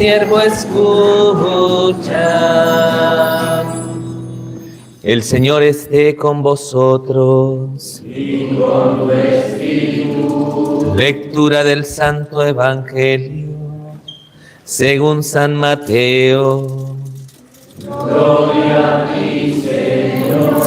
siervo escucha. El Señor esté con vosotros. Y con tu espíritu. Lectura del Santo Evangelio según San Mateo. Gloria a ti, Señor.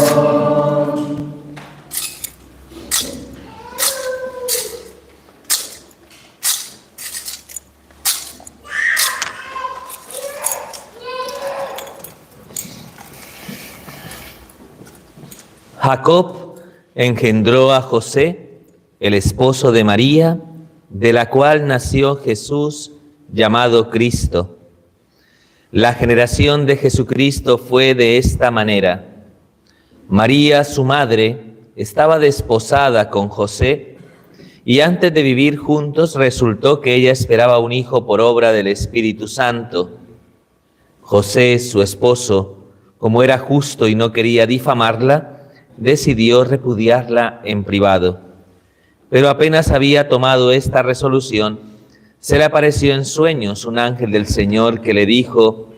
Jacob engendró a José, el esposo de María, de la cual nació Jesús, llamado Cristo. La generación de Jesucristo fue de esta manera. María, su madre, estaba desposada con José, y antes de vivir juntos resultó que ella esperaba un hijo por obra del Espíritu Santo. José, su esposo, como era justo y no quería difamarla, decidió repudiarla en privado. Pero apenas había tomado esta resolución, se le apareció en sueños un ángel del Señor que le dijo: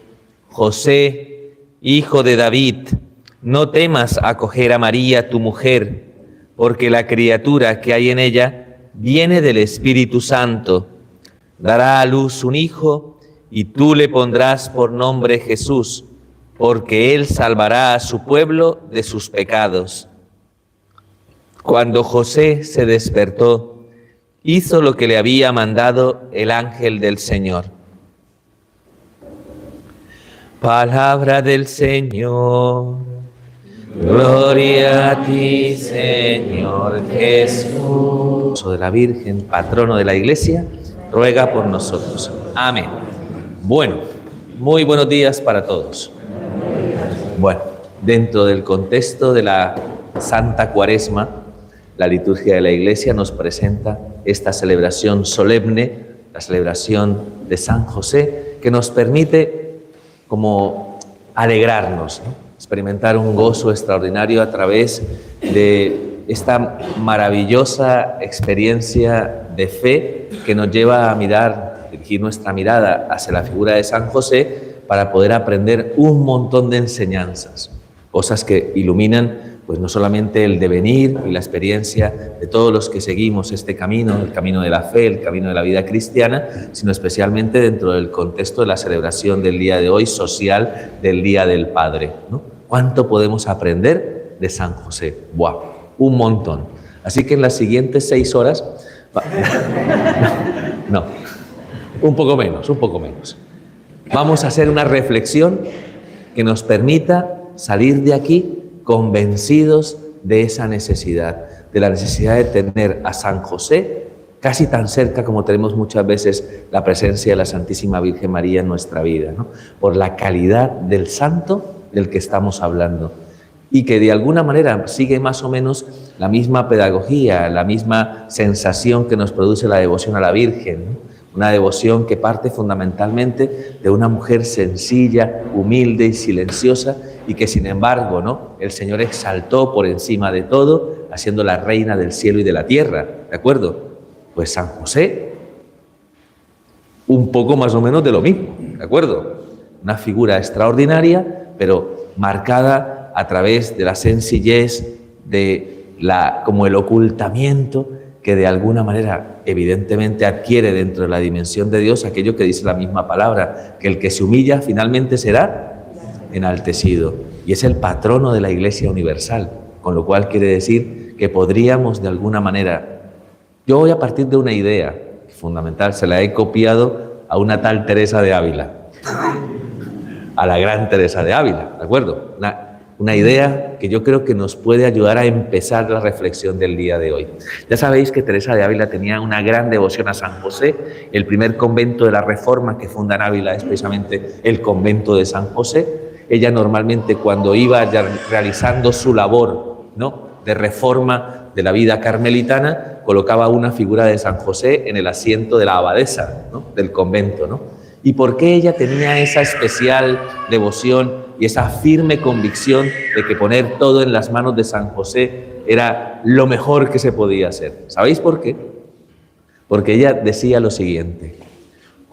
José, hijo de David, no temas acoger a María tu mujer, porque la criatura que hay en ella viene del Espíritu Santo. Dará a luz un hijo y tú le pondrás por nombre Jesús, porque él salvará a su pueblo de sus pecados. Cuando José se despertó, hizo lo que le había mandado el ángel del Señor. Palabra del Señor. Gloria a ti, Señor Jesús. De la Virgen, patrono de la Iglesia, ruega por nosotros. Amén. Bueno, muy buenos días para todos. Bueno, dentro del contexto de la Santa Cuaresma, la liturgia de la Iglesia nos presenta esta celebración solemne, la celebración de San José, que nos permite como alegrarnos, ¿no? Experimentar un gozo extraordinario a través de esta maravillosa experiencia de fe que nos lleva a dirigir nuestra mirada hacia la figura de San José, para poder aprender un montón de enseñanzas, cosas que iluminan pues no solamente el devenir y la experiencia de todos los que seguimos este camino, el camino de la fe, el camino de la vida cristiana, sino especialmente dentro del contexto de la celebración del día de hoy, social, del Día del Padre, ¿no? ¿Cuánto podemos aprender de San José? ¡Buah! Un montón. Así que en las siguientes 6 horas... No, un poco menos. Vamos a hacer una reflexión que nos permita salir de aquí convencidos de esa necesidad, de la necesidad de tener a San José casi tan cerca como tenemos muchas veces la presencia de la Santísima Virgen María en nuestra vida, ¿no? Por la calidad del santo del que estamos hablando, y que de alguna manera sigue más o menos la misma pedagogía, la misma sensación que nos produce la devoción a la Virgen, ¿no? Una devoción que parte fundamentalmente de una mujer sencilla, humilde y silenciosa, y que sin embargo, ¿no?, el Señor exaltó por encima de todo, haciéndola reina del cielo y de la tierra, ¿de acuerdo? Pues San José, un poco más o menos de lo mismo, ¿de acuerdo? Una figura extraordinaria, pero marcada a través de la sencillez, como el ocultamiento que de alguna manera evidentemente adquiere dentro de la dimensión de Dios aquello que dice la misma palabra, que el que se humilla finalmente será enaltecido, y es el patrono de la Iglesia universal, con lo cual quiere decir que podríamos de alguna manera, yo voy a partir de una idea fundamental, se la he copiado a una tal Teresa de Ávila, a la gran Teresa de Ávila, ¿de acuerdo? Una idea que yo creo que nos puede ayudar a empezar la reflexión del día de hoy. Ya sabéis que Teresa de Ávila tenía una gran devoción a San José. El primer convento de la Reforma que funda en Ávila es precisamente el convento de San José. Ella normalmente, cuando iba ya realizando su labor, ¿no?, de reforma de la vida carmelitana, colocaba una figura de San José en el asiento de la abadesa, ¿no?, del convento, ¿no? ¿Y por qué ella tenía esa especial devoción y esa firme convicción de que poner todo en las manos de San José era lo mejor que se podía hacer? ¿Sabéis por qué? Porque ella decía lo siguiente: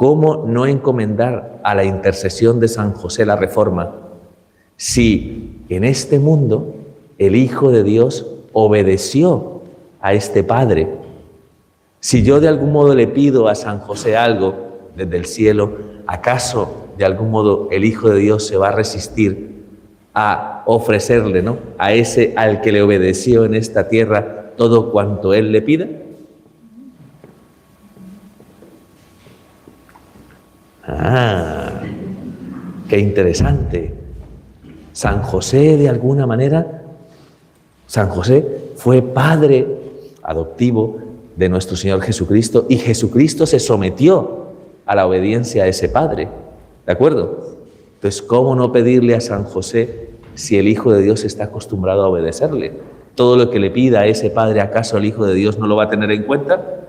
¿cómo no encomendar a la intercesión de San José la reforma si en este mundo el Hijo de Dios obedeció a este Padre? Si yo de algún modo le pido a San José algo desde el cielo, ¿acaso de algún modo el Hijo de Dios se va a resistir a ofrecerle, ¿no?, a ese al que le obedeció en esta tierra todo cuanto él le pida? Ah, qué interesante. San José, de alguna manera, San José fue padre adoptivo de nuestro Señor Jesucristo, y Jesucristo se sometió a la obediencia a ese padre, ¿de acuerdo? Entonces, ¿cómo no pedirle a San José si el Hijo de Dios está acostumbrado a obedecerle? Todo lo que le pida a ese padre, ¿acaso el Hijo de Dios no lo va a tener en cuenta?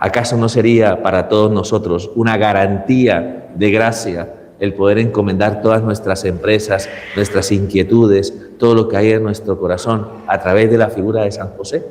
¿Acaso no sería para todos nosotros una garantía de gracia el poder encomendar todas nuestras empresas, nuestras inquietudes, todo lo que hay en nuestro corazón a través de la figura de San José?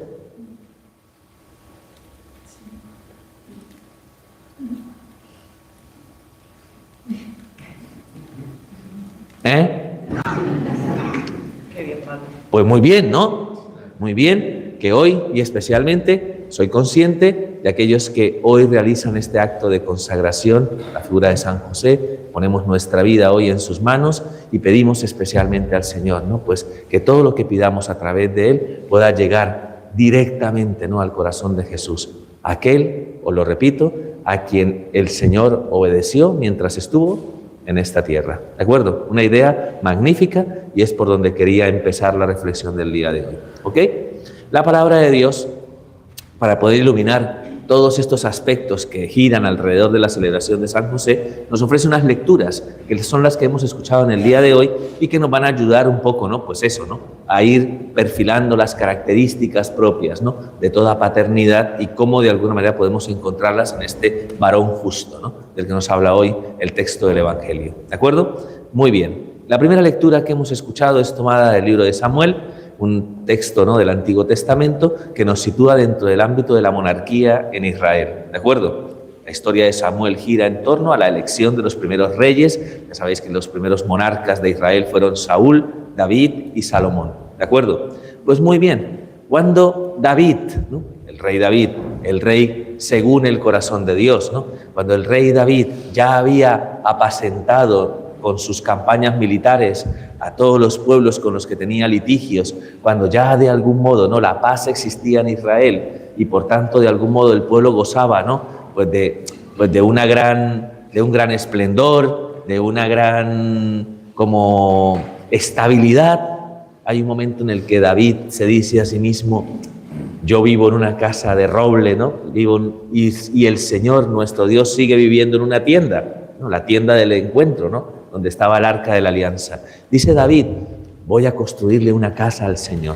Pues muy bien, ¿no? Muy bien, que hoy y especialmente soy consciente de aquellos que hoy realizan este acto de consagración, la figura de San José, ponemos nuestra vida hoy en sus manos y pedimos especialmente al Señor, ¿no?, pues que todo lo que pidamos a través de Él pueda llegar directamente, ¿no?, al corazón de Jesús. Aquel, os lo repito, a quien el Señor obedeció mientras estuvo en esta tierra. ¿De acuerdo? Una idea magnífica y es por donde quería empezar la reflexión del día de hoy. ¿Ok? La palabra de Dios, para poder iluminar todos estos aspectos que giran alrededor de la celebración de San José, nos ofrece unas lecturas que son las que hemos escuchado en el día de hoy y que nos van a ayudar un poco, ¿no?, pues eso, ¿no?, a ir perfilando las características propias, ¿no?, de toda paternidad y cómo de alguna manera podemos encontrarlas en este varón justo, ¿no?, del que nos habla hoy el texto del Evangelio. ¿De acuerdo? Muy bien. La primera lectura que hemos escuchado es tomada del libro de Samuel, un texto, ¿no?, del Antiguo Testamento que nos sitúa dentro del ámbito de la monarquía en Israel. ¿De acuerdo? La historia de Samuel gira en torno a la elección de los primeros reyes. Ya sabéis que los primeros monarcas de Israel fueron Saúl, David y Salomón. ¿De acuerdo? Pues muy bien. Cuando David, ¿no?, el rey David, el rey según el corazón de Dios, ¿no?, cuando el rey David ya había apacentado con sus campañas militares a todos los pueblos con los que tenía litigios, cuando ya de algún modo, ¿no?, la paz existía en Israel y por tanto de algún modo el pueblo gozaba, ¿no?, pues de un gran esplendor, de una gran como estabilidad. Hay un momento en el que David se dice a sí mismo: yo vivo en una casa de roble, ¿no?, y el Señor nuestro Dios sigue viviendo en una tienda, ¿no?, la tienda del encuentro, ¿no?, donde estaba el arca de la alianza. Dice David: voy a construirle una casa al Señor.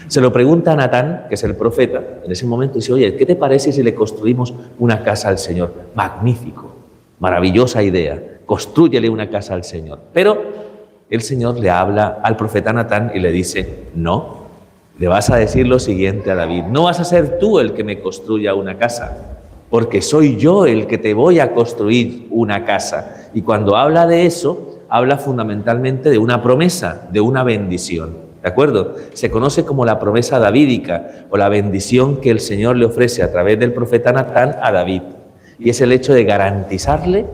Se lo pregunta a Natán, que es el profeta, en ese momento dice: oye, ¿qué te parece si le construimos una casa al Señor? Magnífico, maravillosa idea, constrúyele una casa al Señor. Pero el Señor le habla al profeta Natán y le dice: no, le vas a decir lo siguiente a David: no vas a ser tú el que me construya una casa, porque soy yo el que te voy a construir una casa. Y cuando habla de eso, habla fundamentalmente de una promesa, de una bendición, ¿de acuerdo? Se conoce como la promesa davídica o la bendición que el Señor le ofrece a través del profeta Natán a David. Y es el hecho de garantizarle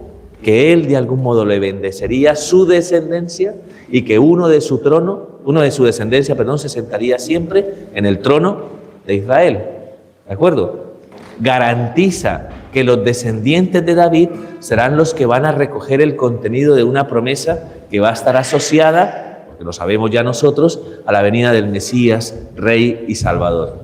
que él de algún modo le bendecería su descendencia y que uno de su descendencia, se sentaría siempre en el trono de Israel, ¿de acuerdo? Garantiza que los descendientes de David serán los que van a recoger el contenido de una promesa que va a estar asociada, porque lo sabemos ya nosotros, a la venida del Mesías, Rey y Salvador.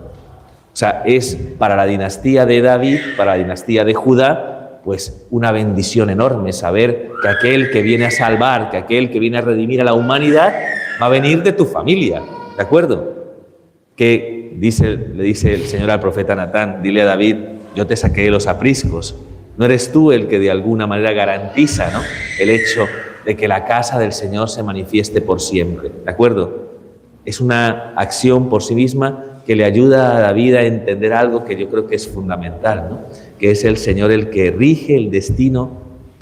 O sea, es para la dinastía de David, para la dinastía de Judá, pues una bendición enorme saber que aquel que viene a salvar, que aquel que viene a redimir a la humanidad, va a venir de tu familia, ¿de acuerdo? Que le dice el Señor al profeta Natán: dile a David, yo te saqué de los apriscos. No eres tú el que de alguna manera garantiza, ¿no?, el hecho de que la casa del Señor se manifieste por siempre, ¿de acuerdo? Es una acción por sí misma que le ayuda a David a entender algo que yo creo que es fundamental, ¿no? Que es el Señor el que rige el destino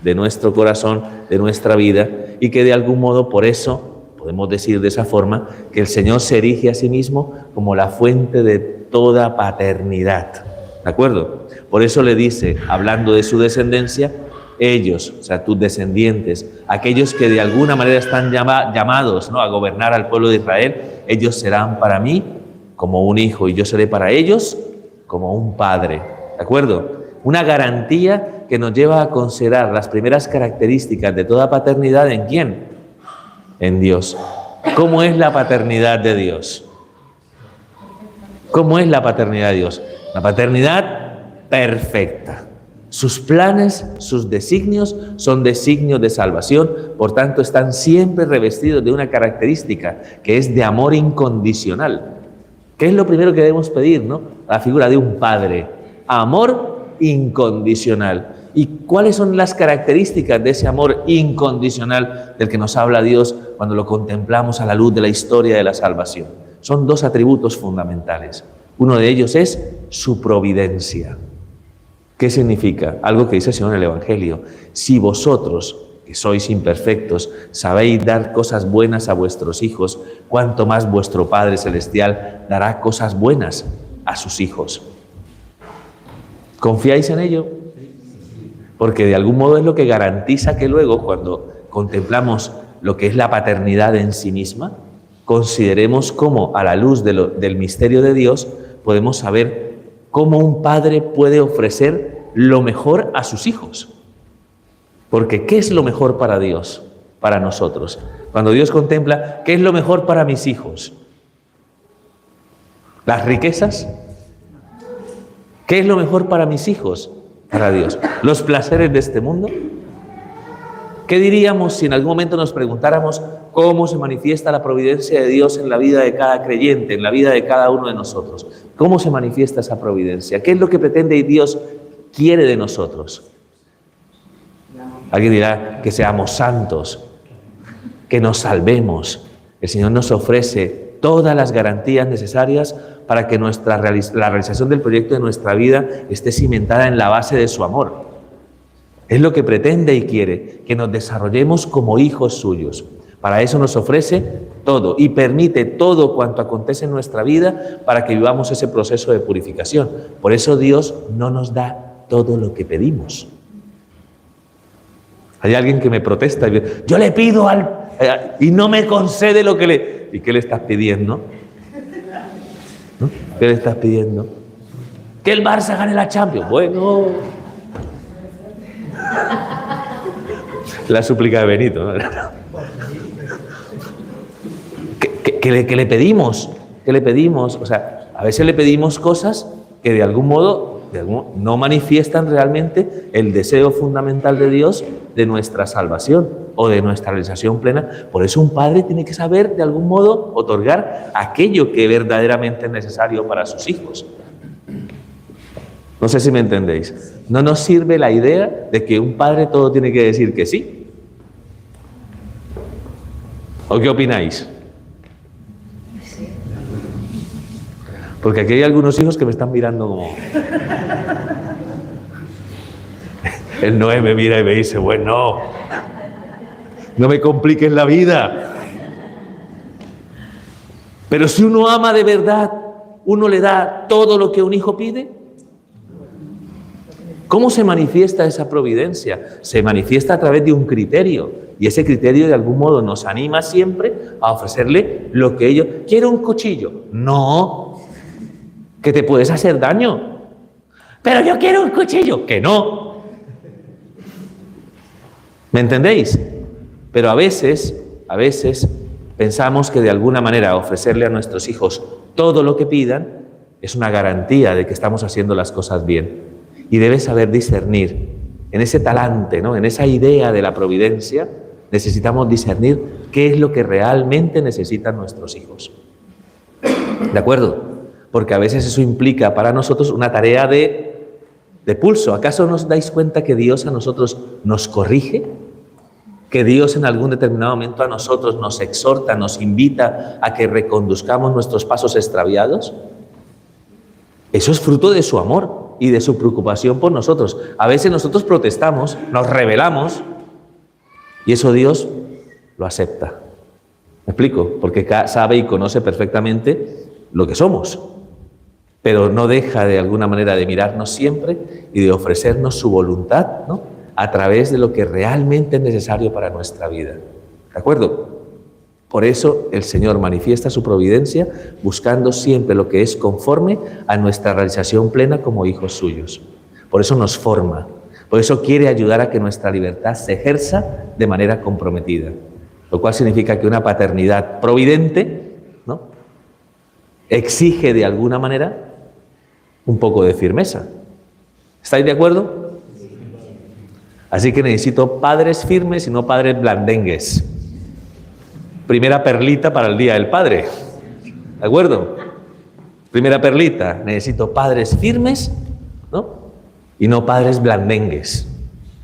de nuestro corazón, de nuestra vida, y que de algún modo por eso podemos decir de esa forma que el Señor se erige a sí mismo como la fuente de toda paternidad, ¿de acuerdo? Por eso le dice, hablando de su descendencia, ellos, o sea, tus descendientes, aquellos que de alguna manera están llamados, ¿no?, a gobernar al pueblo de Israel, ellos serán para mí como un hijo y yo seré para ellos como un padre, ¿de acuerdo? Una garantía que nos lleva a considerar las primeras características de toda paternidad, ¿en quién? En Dios. ¿Cómo es la paternidad de Dios? ¿Cómo es la paternidad de Dios? La paternidad perfecta. Sus planes, sus designios son designios de salvación, por tanto están siempre revestidos de una característica que es de amor incondicional. ¿Qué es lo primero que debemos pedir, no? La figura de un padre. Amor incondicional. ¿Y cuáles son las características de ese amor incondicional del que nos habla Dios cuando lo contemplamos a la luz de la historia de la salvación? Son dos atributos fundamentales. Uno de ellos es su providencia. ¿Qué significa? Algo que dice el Señor en el Evangelio. Si vosotros, que sois imperfectos, sabéis dar cosas buenas a vuestros hijos, cuánto más vuestro Padre Celestial dará cosas buenas a sus hijos. ¿Confiáis en ello? Porque de algún modo es lo que garantiza que luego, cuando contemplamos lo que es la paternidad en sí misma, consideremos cómo, a la luz del misterio de Dios, podemos saber cómo un padre puede ofrecer lo mejor a sus hijos. Porque ¿qué es lo mejor para Dios, para nosotros? Cuando Dios contempla, ¿qué es lo mejor para mis hijos? ¿Las riquezas? ¿Qué es lo mejor para mis hijos? Para Dios. ¿Los placeres de este mundo? ¿Qué diríamos si en algún momento nos preguntáramos cómo se manifiesta la providencia de Dios en la vida de cada creyente, en la vida de cada uno de nosotros? ¿Cómo se manifiesta esa providencia? ¿Qué es lo que pretende y Dios quiere de nosotros? Alguien dirá que seamos santos, que nos salvemos. El Señor nos ofrece todas las garantías necesarias para que la realización del proyecto de nuestra vida esté cimentada en la base de su amor. Es lo que pretende y quiere, que nos desarrollemos como hijos suyos. Para eso nos ofrece todo y permite todo cuanto acontece en nuestra vida para que vivamos ese proceso de purificación. Por eso Dios no nos da todo lo que pedimos. Hay alguien que me protesta y dice, yo le pido y no me concede lo que le... ¿Y qué le estás pidiendo? ¿No? ¿Qué le estás pidiendo? Que el Barça gane la Champions. Bueno... La súplica de Benito, ¿no? ¿Qué le pedimos? ¿Qué le pedimos? O sea, a veces le pedimos cosas que de algún modo no manifiestan realmente el deseo fundamental de Dios de nuestra salvación o de nuestra realización plena. Por eso un padre tiene que saber de algún modo otorgar aquello que verdaderamente es necesario para sus hijos. No sé si me entendéis. No nos sirve la idea de que un padre todo tiene que decir que sí. ¿O qué opináis? Porque aquí hay algunos hijos que me están mirando como... El Noé me mira y me dice, bueno, no me compliques la vida. Pero si uno ama de verdad, uno le da todo lo que un hijo pide. ¿Cómo se manifiesta esa providencia? Se manifiesta a través de un criterio, y ese criterio de algún modo nos anima siempre a ofrecerle lo que ellos... ¿Quiero un cuchillo? No, que te puedes hacer daño. Pero yo quiero un cuchillo. Que no. ¿Me entendéis? Pero a veces pensamos que de alguna manera ofrecerle a nuestros hijos todo lo que pidan es una garantía de que estamos haciendo las cosas bien. Y debes saber discernir en ese talante, ¿no? En esa idea de la providencia. Necesitamos discernir qué es lo que realmente necesitan nuestros hijos. ¿De acuerdo? Porque a veces eso implica para nosotros una tarea de pulso. ¿Acaso nos dais cuenta que Dios a nosotros nos corrige? Que Dios en algún determinado momento a nosotros nos exhorta, nos invita a que reconduzcamos nuestros pasos extraviados. Eso es fruto de su amor y de su preocupación por nosotros. A veces nosotros protestamos, nos rebelamos y eso Dios lo acepta. ¿Me explico? Porque sabe y conoce perfectamente lo que somos, pero no deja de alguna manera de mirarnos siempre y de ofrecernos su voluntad, ¿no?, a través de lo que realmente es necesario para nuestra vida. ¿De acuerdo? Por eso el Señor manifiesta su providencia buscando siempre lo que es conforme a nuestra realización plena como hijos suyos. Por eso nos forma, por eso quiere ayudar a que nuestra libertad se ejerza de manera comprometida, lo cual significa que una paternidad providente, ¿no?, exige de alguna manera un poco de firmeza. ¿Estáis de acuerdo? Así que necesito padres firmes y no padres blandengues. Primera perlita para el Día del Padre. ¿De acuerdo? Primera perlita, necesito padres firmes, ¿no?, y no padres blandengues.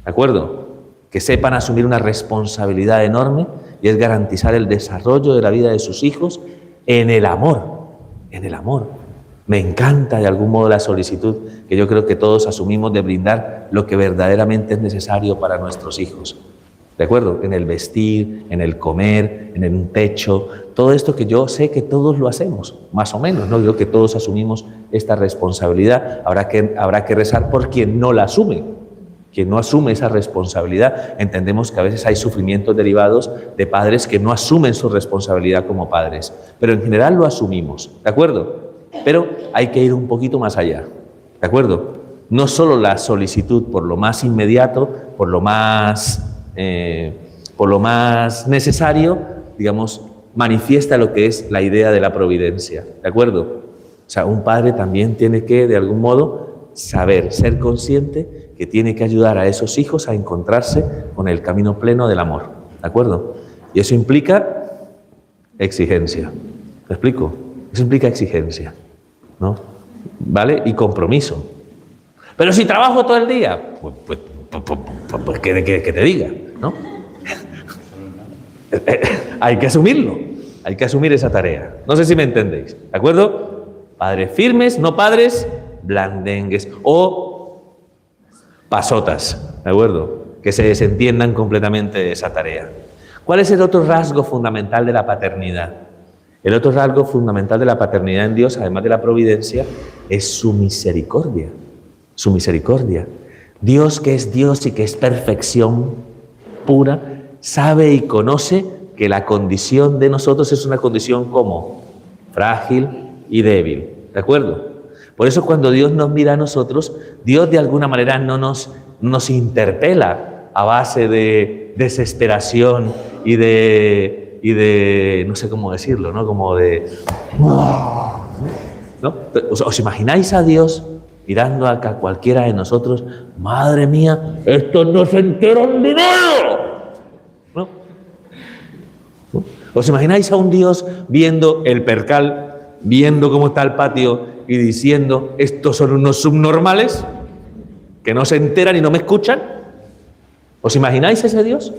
¿De acuerdo? Que sepan asumir una responsabilidad enorme y es garantizar el desarrollo de la vida de sus hijos en el amor. En el amor. Me encanta de algún modo la solicitud que yo creo que todos asumimos de brindar lo que verdaderamente es necesario para nuestros hijos. ¿De acuerdo? En el vestir, en el comer, en un techo, todo esto que yo sé que todos lo hacemos, más o menos, ¿no? Creo que todos asumimos esta responsabilidad. Habrá que rezar por quien no la asume. Quien no asume esa responsabilidad, entendemos que a veces hay sufrimientos derivados de padres que no asumen su responsabilidad como padres, pero en general lo asumimos, ¿de acuerdo? Pero hay que ir un poquito más allá, ¿de acuerdo? No solo la solicitud por lo más inmediato, por lo más necesario, digamos, manifiesta lo que es la idea de la providencia, ¿de acuerdo? O sea, un padre también tiene que, de algún modo, saber, ser consciente que tiene que ayudar a esos hijos a encontrarse con el camino pleno del amor, ¿de acuerdo? Y eso implica exigencia, ¿me explico? Eso implica exigencia, ¿no? ¿Vale? Y compromiso. Pero si trabajo todo el día, pues que te diga, ¿no? Hay que asumirlo, hay que asumir esa tarea. No sé si me entendéis, ¿de acuerdo? Padres firmes, no padres blandengues o pasotas, ¿de acuerdo? Que se desentiendan completamente de esa tarea. ¿Cuál es el otro rasgo fundamental de la paternidad? El otro rasgo fundamental de la paternidad en Dios, además de la providencia, es su misericordia. Su misericordia. Dios, que es Dios y que es perfección pura, sabe y conoce que la condición de nosotros es una condición como frágil y débil, ¿de acuerdo? Por eso cuando Dios nos mira a nosotros, Dios de alguna manera no nos interpela a base de desesperación y de no sé cómo decirlo, ¿no? Como de... ¿no? ¿Os imagináis a Dios mirando a cualquiera de nosotros? Madre mía, estos no se enteran de nada, ¿no? ¿Os imagináis a un Dios viendo el percal, viendo cómo está el patio y diciendo, estos son unos subnormales que no se enteran y no me escuchan? ¿Os imagináis ese Dios?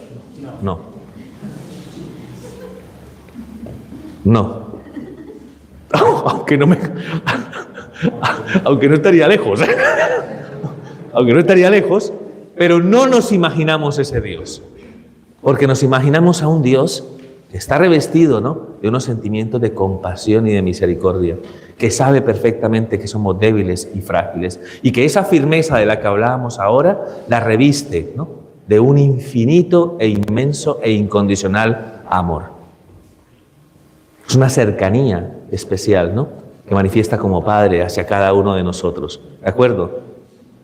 No. No. Aunque no estaría lejos. Aunque no estaría lejos, pero no nos imaginamos ese Dios. Porque nos imaginamos a un Dios que está revestido, ¿no?, de unos sentimientos de compasión y de misericordia, que sabe perfectamente que somos débiles y frágiles, y que esa firmeza de la que hablábamos ahora la reviste, ¿no?, de un infinito e inmenso e incondicional amor. Es una cercanía especial, ¿no?, que manifiesta como Padre hacia cada uno de nosotros, ¿de acuerdo?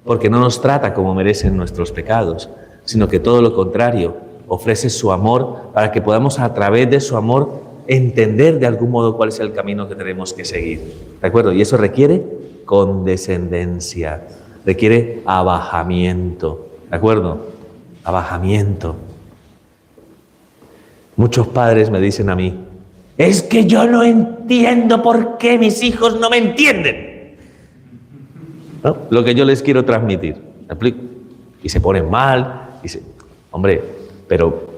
Porque no nos trata como merecen nuestros pecados, sino que todo lo contrario, ofrece su amor para que podamos a través de su amor entender de algún modo cuál es el camino que tenemos que seguir, ¿de acuerdo? Y eso requiere condescendencia, requiere abajamiento, ¿de acuerdo? Abajamiento. Muchos padres me dicen a mí, es que yo no entiendo por qué mis hijos no me entienden, ¿no? Lo que yo les quiero transmitir, ¿me explico? Y se ponen mal, y hombre, pero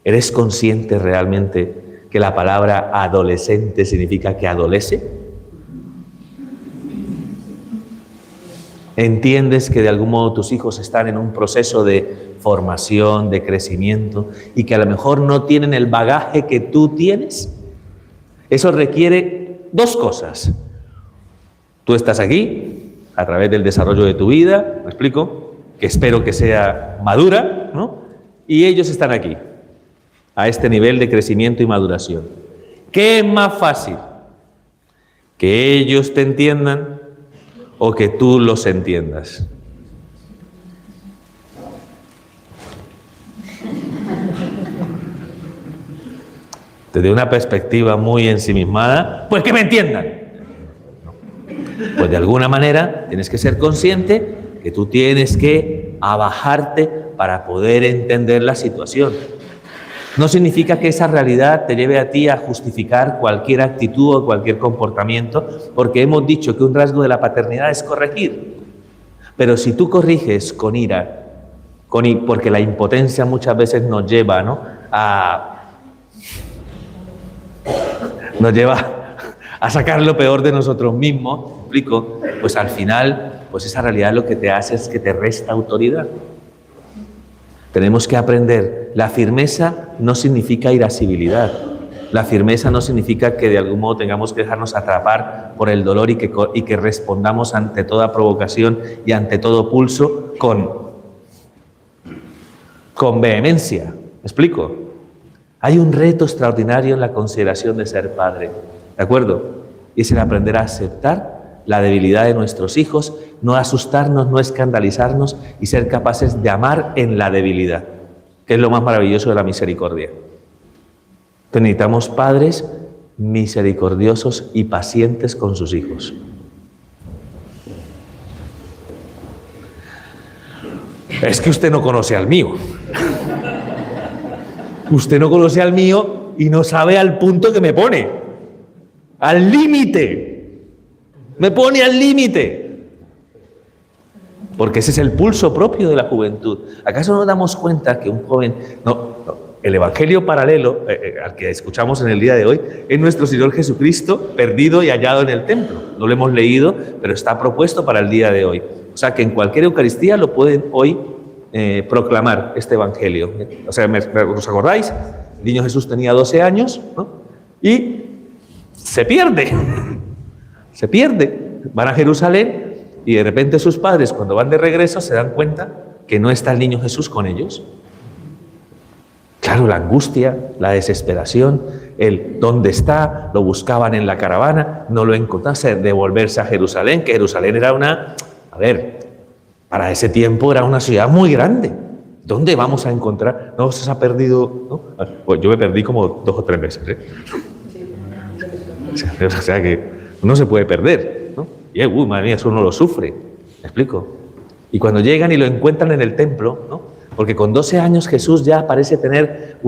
¿eres consciente realmente que la palabra adolescente significa que adolece? Entiendes que de algún modo tus hijos están en un proceso de formación, de crecimiento, y que a lo mejor no tienen el bagaje que tú tienes. Eso requiere dos cosas. Tú estás aquí, a través del desarrollo de tu vida, ¿me explico? Que espero que sea madura, ¿no? Y ellos están aquí, a este nivel de crecimiento y maduración. ¿Qué es más fácil? ¿Que ellos te entiendan o que tú los entiendas? Desde una perspectiva muy ensimismada, pues que me entiendan. Pues de alguna manera tienes que ser consciente que tú tienes que abajarte para poder entender la situación. No significa que esa realidad te lleve a ti a justificar cualquier actitud o cualquier comportamiento, porque hemos dicho que un rasgo de la paternidad es corregir. Pero si tú corriges con ira, porque la impotencia muchas veces nos lleva, ¿no?, nos lleva a sacar lo peor de nosotros mismos, ¿me explico? Pues al final, pues esa realidad lo que te hace es que te resta autoridad. Tenemos que aprender, la firmeza no significa irascibilidad. La firmeza no significa que de algún modo tengamos que dejarnos atrapar por el dolor y que respondamos ante toda provocación y ante todo pulso con vehemencia. ¿Me explico? Hay un reto extraordinario en la consideración de ser padre, ¿de acuerdo? Y es el aprender a aceptar la debilidad de nuestros hijos, no asustarnos, no escandalizarnos y ser capaces de amar en la debilidad, que es lo más maravilloso de la misericordia. Entonces necesitamos padres misericordiosos y pacientes con sus hijos. Es que usted no conoce al mío. Usted no conoce al mío y no sabe al punto que me pone. Al límite. Me pone al límite. Porque ese es el pulso propio de la juventud. ¿Acaso no nos damos cuenta que un joven... el evangelio paralelo al que escuchamos en el día de hoy es nuestro Señor Jesucristo perdido y hallado en el templo. No lo hemos leído, pero está propuesto para el día de hoy. O sea que en cualquier Eucaristía lo pueden hoy proclamar este evangelio. O sea, ¿os acordáis? El niño Jesús tenía 12 años, ¿no? Y se pierde. Se pierde. Van a Jerusalén y de repente sus padres, cuando van de regreso, se dan cuenta que no está el niño Jesús con ellos. Claro, la angustia, la desesperación, el dónde está, lo buscaban en la caravana, no lo encontraron, devolverse a Jerusalén, que Jerusalén era para ese tiempo era una ciudad muy grande. ¿Dónde vamos a encontrar? No, se ha perdido, ¿no? Pues yo me perdí como 2 o 3 veces, ¿eh? O sea que no se puede perder, ¿no? Y madre mía, eso uno lo sufre, ¿me explico? Y cuando llegan y lo encuentran en el templo, ¿no? Porque con 12 años Jesús ya parece tener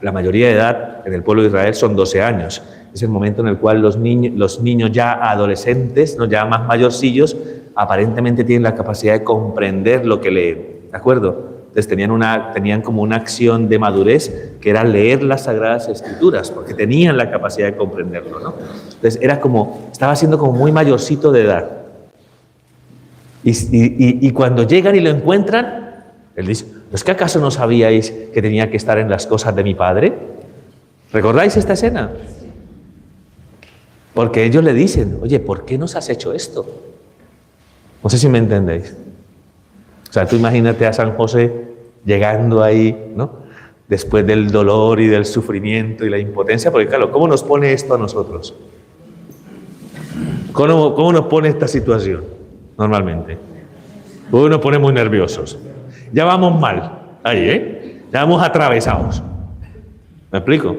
la mayoría de edad en el pueblo de Israel son 12 años. Es el momento en el cual los niños ya adolescentes, ¿no?, ya más mayorcillos, aparentemente tienen la capacidad de comprender lo que leen, ¿de acuerdo? Entonces tenían como una acción de madurez que era leer las Sagradas Escrituras, porque tenían la capacidad de comprenderlo, ¿no? Entonces estaba siendo como muy mayorcito de edad. Y cuando llegan y lo encuentran, él dice, ¿es que acaso no sabíais que tenía que estar en las cosas de mi padre? ¿Recordáis esta escena? Porque ellos le dicen, oye, ¿por qué nos has hecho esto? No sé si me entendéis. O sea, tú imagínate a San José llegando ahí, ¿no?, después del dolor y del sufrimiento y la impotencia, porque claro, ¿cómo nos pone esto a nosotros? ¿Cómo nos pone esta situación normalmente? Pues nos pone muy nerviosos. Ya vamos mal, ahí, ya vamos atravesados. ¿Me explico?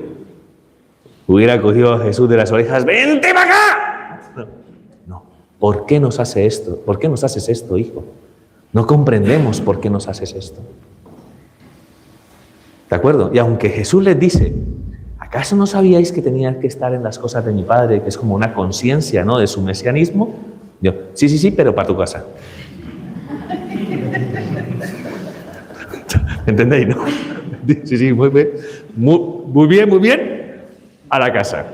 Hubiera cogido a Jesús de las orejas, ¡vente para acá! No. ¿Por qué nos hace esto? ¿Por qué nos haces esto, hijo? No comprendemos por qué nos haces esto. ¿De acuerdo? Y aunque Jesús les dice, ¿acaso no sabíais que tenía que estar en las cosas de mi Padre? Que es como una conciencia, ¿no?, de su mesianismo. Yo, sí, pero para tu casa. ¿Entendéis, no? Sí, muy bien, a la casa.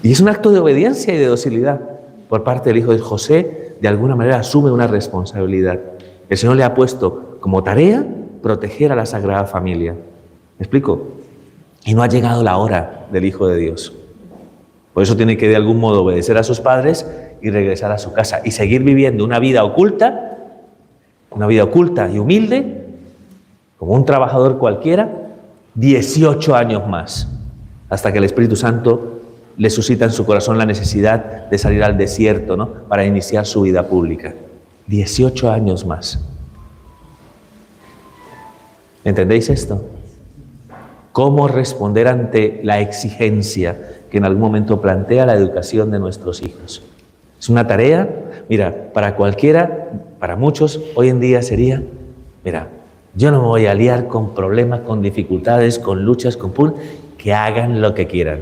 Y es un acto de obediencia y de docilidad por parte del hijo de José. de alguna manera asume una responsabilidad. El Señor le ha puesto como tarea proteger a la Sagrada Familia. ¿Me explico? Y no ha llegado la hora del Hijo de Dios. Por eso tiene que de algún modo obedecer a sus padres y regresar a su casa y seguir viviendo una vida oculta y humilde, como un trabajador cualquiera, 18 años más, hasta que el Espíritu Santo le suscita en su corazón la necesidad de salir al desierto, ¿no?, para iniciar su vida pública. 18 años más. ¿Entendéis esto? ¿Cómo responder ante la exigencia que en algún momento plantea la educación de nuestros hijos? Es una tarea, mira, para cualquiera, para muchos, hoy en día sería, mira, yo no me voy a liar con problemas, con dificultades, con luchas, que hagan lo que quieran.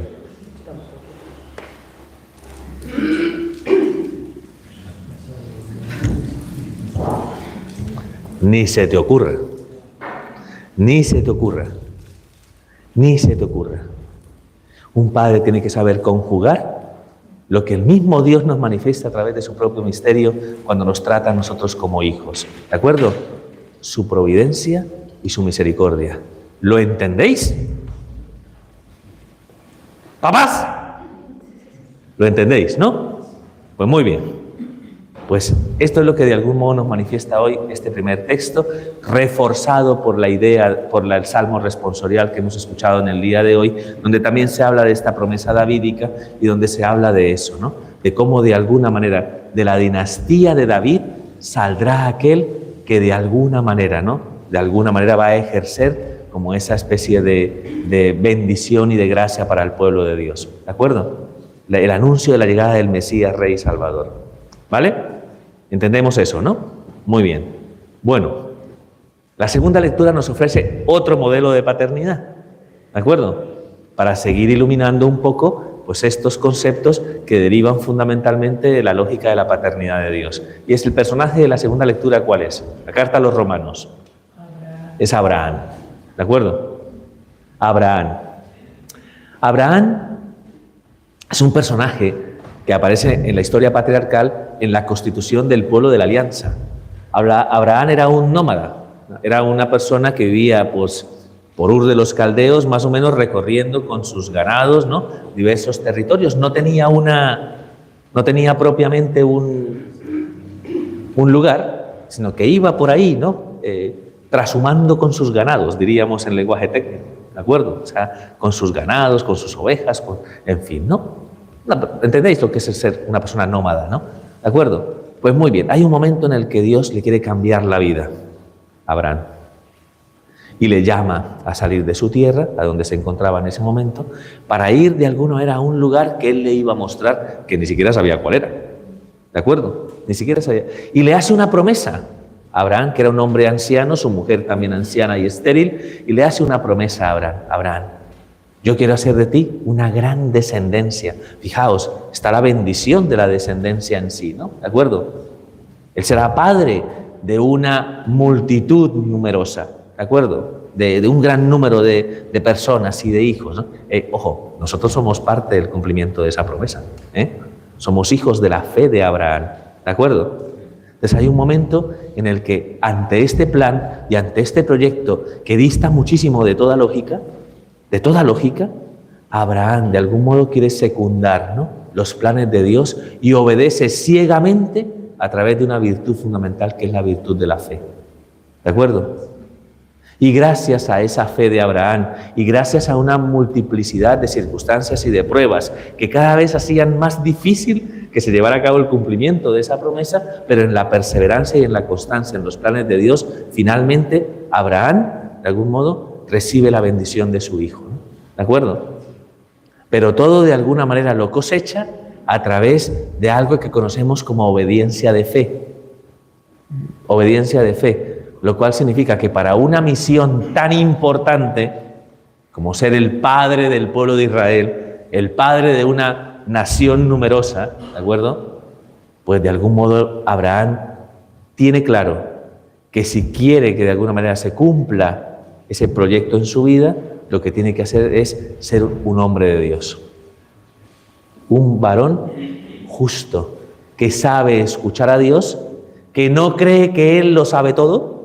Ni se te ocurra, ni se te ocurra, ni se te ocurra. Un padre tiene que saber conjugar lo que el mismo Dios nos manifiesta a través de su propio misterio cuando nos trata a nosotros como hijos. ¿De acuerdo? Su providencia y su misericordia. ¿Lo entendéis? ¡Papás! ¿Lo entendéis, no? Pues muy bien. Pues esto es lo que de algún modo nos manifiesta hoy este primer texto, reforzado por la idea, por el Salmo responsorial que hemos escuchado en el día de hoy, donde también se habla de esta promesa davídica y donde se habla de eso, ¿no? De cómo de alguna manera, de la dinastía de David, saldrá aquel que de alguna manera, ¿no?, de alguna manera va a ejercer como esa especie de bendición y de gracia para el pueblo de Dios. ¿De acuerdo? El anuncio de la llegada del Mesías, Rey y Salvador. ¿Vale? ¿Entendemos eso, no? Muy bien. Bueno, la segunda lectura nos ofrece otro modelo de paternidad, ¿de acuerdo? Para seguir iluminando un poco, pues, estos conceptos que derivan fundamentalmente de la lógica de la paternidad de Dios. Y es el personaje de la segunda lectura, ¿cuál es? La carta a los Romanos. Es Abraham, ¿de acuerdo? Abraham. Abraham es un personaje que aparece en la historia patriarcal en la constitución del pueblo de la Alianza. Abraham era un nómada, era una persona que vivía, pues, por Ur de los Caldeos, más o menos recorriendo con sus ganados, ¿no?, diversos territorios. No tenía propiamente un lugar, sino que iba por ahí, ¿no?, trashumando con sus ganados, diríamos en lenguaje técnico, ¿de acuerdo? O sea, con sus ganados, con sus ovejas, en fin, ¿no? ¿Entendéis lo que es ser una persona nómada, no? ¿De acuerdo? Pues muy bien, hay un momento en el que Dios le quiere cambiar la vida a Abraham y le llama a salir de su tierra, a donde se encontraba en ese momento, para ir de alguna manera a un lugar que él le iba a mostrar, que ni siquiera sabía cuál era. ¿De acuerdo? Ni siquiera sabía. Y le hace una promesa a Abraham, que era un hombre anciano, su mujer también anciana y estéril, y le hace una promesa a Abraham. Abraham, yo quiero hacer de ti una gran descendencia. Fijaos, está la bendición de la descendencia en sí, ¿no? ¿De acuerdo? Él será padre de una multitud numerosa, ¿de acuerdo? De un gran número de personas y de hijos, ¿no? Ojo, nosotros somos parte del cumplimiento de esa promesa, ¿eh? Somos hijos de la fe de Abraham, ¿de acuerdo? Entonces hay un momento en el que ante este plan y ante este proyecto que dista muchísimo de toda lógica, Abraham de algún modo quiere secundar, ¿no?, los planes de Dios y obedece ciegamente a través de una virtud fundamental que es la virtud de la fe. ¿De acuerdo? Y gracias a esa fe de Abraham y gracias a una multiplicidad de circunstancias y de pruebas que cada vez hacían más difícil que se llevara a cabo el cumplimiento de esa promesa, pero en la perseverancia y en la constancia en los planes de Dios, finalmente Abraham, de algún modo, recibe la bendición de su hijo, ¿no? ¿De acuerdo? Pero todo de alguna manera lo cosecha a través de algo que conocemos como obediencia de fe. Obediencia de fe, lo cual significa que para una misión tan importante como ser el padre del pueblo de Israel, el padre de una nación numerosa, ¿de acuerdo? Pues de algún modo Abraham tiene claro que si quiere que de alguna manera se cumpla ese proyecto en su vida, lo que tiene que hacer es ser un hombre de Dios. Un varón justo, que sabe escuchar a Dios, que no cree que Él lo sabe todo,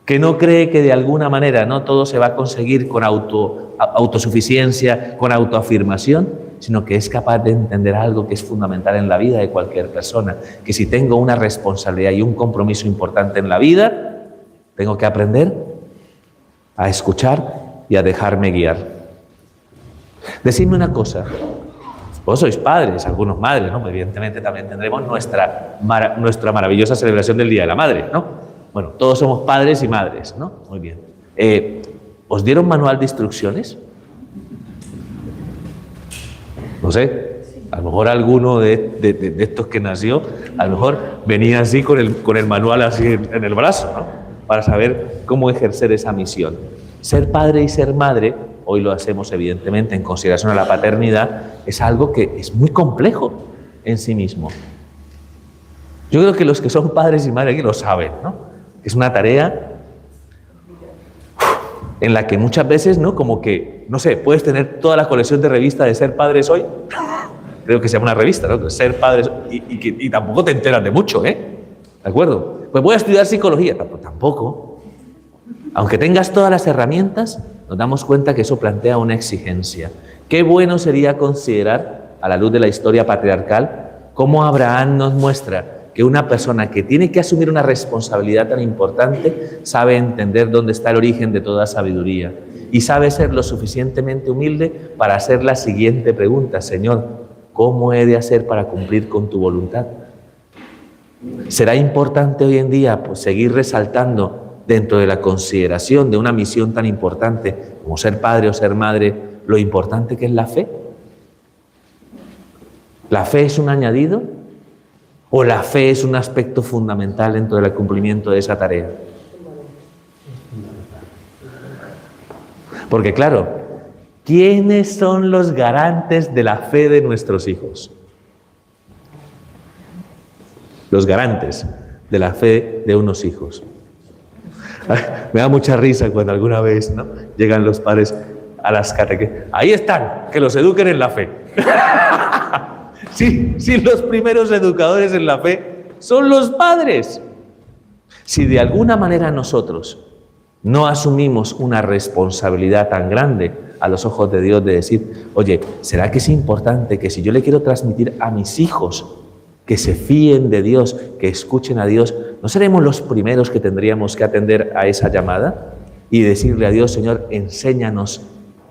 que no cree que de alguna manera no todo se va a conseguir con autosuficiencia, con autoafirmación, sino que es capaz de entender algo que es fundamental en la vida de cualquier persona, que si tengo una responsabilidad y un compromiso importante en la vida, tengo que aprender a escuchar y a dejarme guiar. Decidme una cosa, vos sois padres, algunos madres, ¿no? Evidentemente también tendremos nuestra maravillosa celebración del Día de la Madre, ¿no? Bueno, todos somos padres y madres, ¿no? Muy bien. ¿Os dieron manual de instrucciones? No sé, a lo mejor alguno de estos que nació, a lo mejor venía así con el manual así en el brazo, ¿no? Para saber cómo ejercer esa misión. Ser padre y ser madre, hoy lo hacemos evidentemente en consideración a la paternidad, es algo que es muy complejo en sí mismo. Yo creo que los que son padres y madres aquí lo saben, ¿no? Es una tarea en la que muchas veces, ¿no? Como que, no sé, puedes tener toda la colección de revistas de Ser Padres Hoy, creo que se llama una revista, ¿no? Ser Padres, y tampoco te enteras de mucho, ¿De acuerdo? Pues voy a estudiar psicología, tampoco. Aunque tengas todas las herramientas, nos damos cuenta que eso plantea una exigencia. Qué bueno sería considerar, a la luz de la historia patriarcal, cómo Abraham nos muestra que una persona que tiene que asumir una responsabilidad tan importante sabe entender dónde está el origen de toda sabiduría y sabe ser lo suficientemente humilde para hacer la siguiente pregunta: Señor, ¿cómo he de hacer para cumplir con tu voluntad? ¿Será importante hoy en día pues, seguir resaltando dentro de la consideración de una misión tan importante como ser padre o ser madre, lo importante que es la fe? ¿La fe es un añadido? ¿O la fe es un aspecto fundamental dentro del cumplimiento de esa tarea? Porque claro, ¿quiénes son los garantes de la fe de nuestros hijos? Los garantes de la fe de unos hijos. Me da mucha risa cuando alguna vez, ¿no?, llegan los padres a las catequesis. Ahí están, que los eduquen en la fe. Sí, los primeros educadores en la fe son los padres. Si de alguna manera nosotros no asumimos una responsabilidad tan grande a los ojos de Dios de decir, oye, ¿será que es importante que si yo le quiero transmitir a mis hijos que se fíen de Dios, que escuchen a Dios, ¿no seremos los primeros que tendríamos que atender a esa llamada y decirle a Dios, Señor, enséñanos,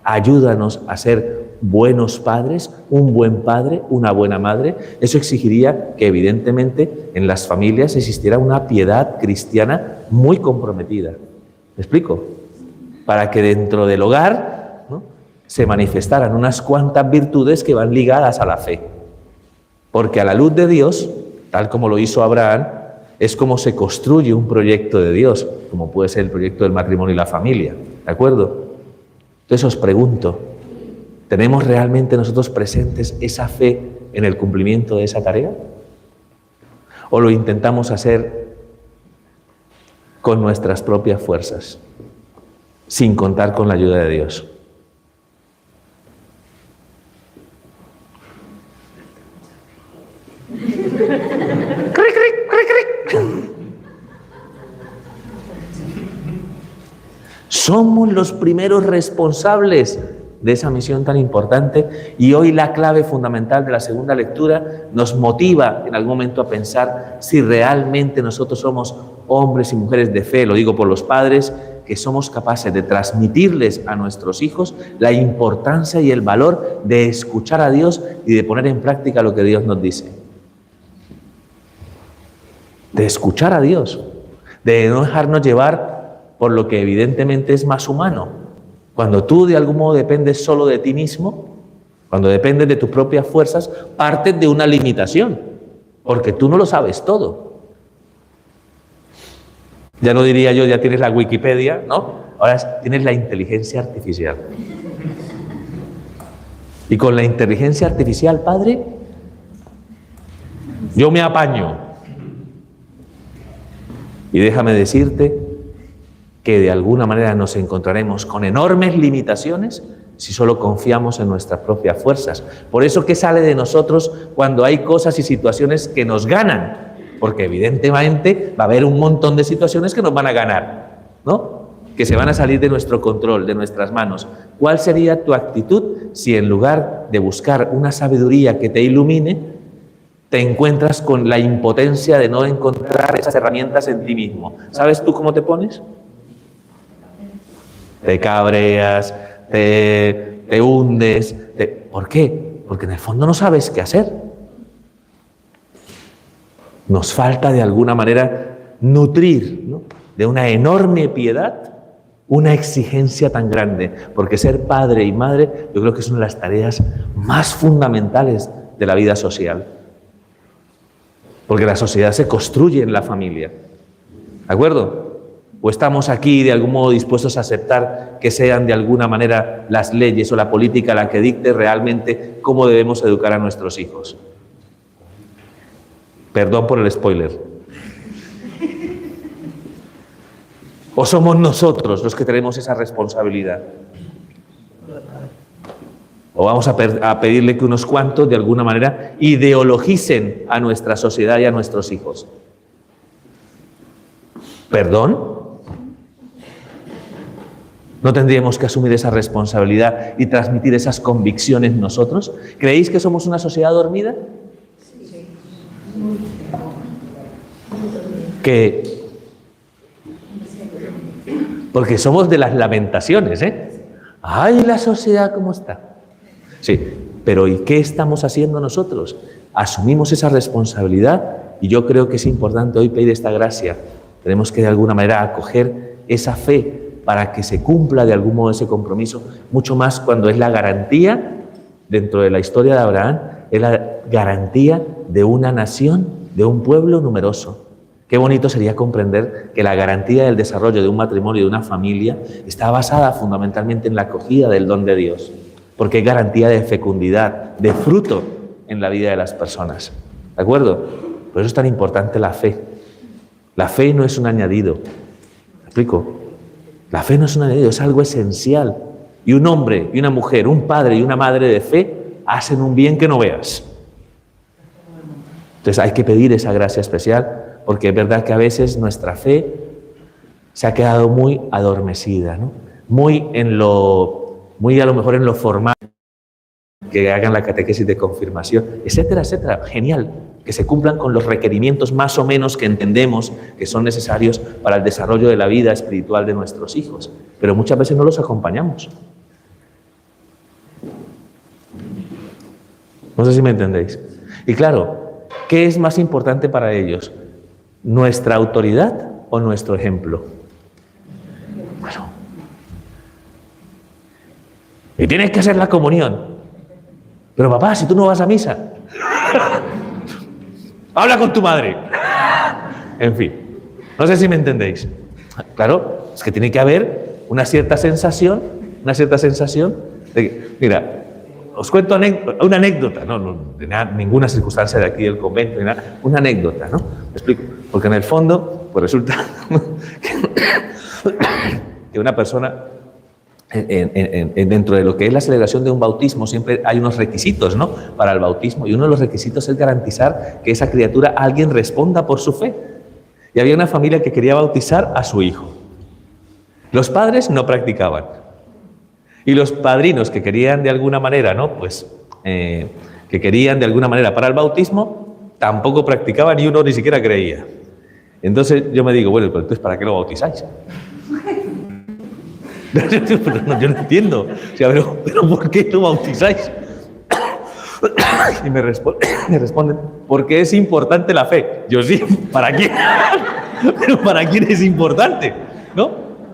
ayúdanos a ser buenos padres, un buen padre, una buena madre? Eso exigiría que evidentemente en las familias existiera una piedad cristiana muy comprometida. ¿Me explico? Para que dentro del hogar, ¿no?, se manifestaran unas cuantas virtudes que van ligadas a la fe. Porque a la luz de Dios, tal como lo hizo Abraham, es como se construye un proyecto de Dios, como puede ser el proyecto del matrimonio y la familia. ¿De acuerdo? Entonces os pregunto, ¿tenemos realmente nosotros presentes esa fe en el cumplimiento de esa tarea? ¿O lo intentamos hacer con nuestras propias fuerzas, sin contar con la ayuda de Dios? Somos los primeros responsables de esa misión tan importante, y hoy la clave fundamental de la segunda lectura nos motiva en algún momento a pensar si realmente nosotros somos hombres y mujeres de fe, lo digo por los padres, que somos capaces de transmitirles a nuestros hijos la importancia y el valor de escuchar a Dios y de poner en práctica lo que Dios nos dice. De escuchar a Dios, de no dejarnos llevar por lo que evidentemente es más humano. Cuando tú de algún modo dependes solo de ti mismo, cuando dependes de tus propias fuerzas, partes de una limitación, porque tú no lo sabes todo. Ya no diría yo, ya tienes la Wikipedia, ¿no? Ahora tienes la inteligencia artificial. Y con la inteligencia artificial, Padre, yo me apaño. Y déjame decirte que de alguna manera nos encontraremos con enormes limitaciones si solo confiamos en nuestras propias fuerzas. Por eso, ¿qué sale de nosotros cuando hay cosas y situaciones que nos ganan? Porque evidentemente va a haber un montón de situaciones que nos van a ganar, ¿no? Que se van a salir de nuestro control, de nuestras manos. ¿Cuál sería tu actitud si en lugar de buscar una sabiduría que te ilumine, te encuentras con la impotencia de no encontrar esas herramientas en ti mismo? ¿Sabes tú cómo te pones? Te cabreas, te hundes. ¿Por qué? Porque en el fondo no sabes qué hacer. Nos falta de alguna manera nutrir, ¿no?, de una enorme piedad una exigencia tan grande, porque ser padre y madre yo creo que es una de las tareas más fundamentales de la vida social. Porque la sociedad se construye en la familia. ¿De acuerdo? ¿O estamos aquí de algún modo dispuestos a aceptar que sean de alguna manera las leyes o la política la que dicte realmente cómo debemos educar a nuestros hijos? Perdón por el spoiler. ¿O somos nosotros los que tenemos esa responsabilidad? ¿O vamos a pedirle que unos cuantos de alguna manera ideologicen a nuestra sociedad y a nuestros hijos? ¿Perdón? ¿No tendríamos que asumir esa responsabilidad y transmitir esas convicciones nosotros? ¿Creéis que somos una sociedad dormida? Sí. Porque somos de las lamentaciones, ¿eh? ¡Ay, la sociedad cómo está! Sí, pero ¿y qué estamos haciendo nosotros? Asumimos esa responsabilidad y yo creo que es importante hoy pedir esta gracia. Tenemos que de alguna manera acoger esa fe para que se cumpla de algún modo ese compromiso, mucho más cuando es la garantía, dentro de la historia de Abraham, es la garantía de una nación, de un pueblo numeroso. Qué bonito sería comprender que la garantía del desarrollo de un matrimonio y de una familia está basada fundamentalmente en la acogida del don de Dios, porque es garantía de fecundidad, de fruto en la vida de las personas. ¿De acuerdo? Por eso es tan importante la fe. La fe no es un añadido. ¿Me explico? La fe no es un añadido, es algo esencial. Y un hombre y una mujer, un padre y una madre de fe hacen un bien que no veas. Entonces hay que pedir esa gracia especial, porque es verdad que a veces nuestra fe se ha quedado muy adormecida, ¿no? Muy a lo mejor en lo formal, que hagan la catequesis de confirmación, etcétera, etcétera. Genial, que se cumplan con los requerimientos más o menos que entendemos que son necesarios para el desarrollo de la vida espiritual de nuestros hijos, pero muchas veces no los acompañamos. No sé si me entendéis. Y claro, ¿qué es más importante para ellos? ¿Nuestra autoridad o nuestro ejemplo? Bueno. Y tienes que hacer la comunión. Pero papá, si tú no vas a misa, habla con tu madre. En fin, no sé si me entendéis. Claro, es que tiene que haber una cierta sensación de que, mira, os cuento una anécdota, no de ninguna circunstancia de aquí del convento, ni nada, una anécdota, ¿no? Me explico, porque en el fondo, pues resulta que una persona, dentro de lo que es la celebración de un bautismo, siempre hay unos requisitos, ¿no?, para el bautismo, y uno de los requisitos es garantizar que esa criatura, alguien responda por su fe. Y había una familia que quería bautizar a su hijo. Los padres no practicaban. Y los padrinos que querían de alguna manera, ¿no?, pues, que querían de alguna manera para el bautismo, tampoco practicaban y uno ni siquiera creía. Entonces yo me digo, bueno, pero entonces ¿para qué lo bautizáis? Yo no entiendo. O sea, pero ¿por qué lo bautizáis? Y me responden, porque es importante la fe. Yo sí, ¿para quién? Pero ¿para quién es importante? ¿No?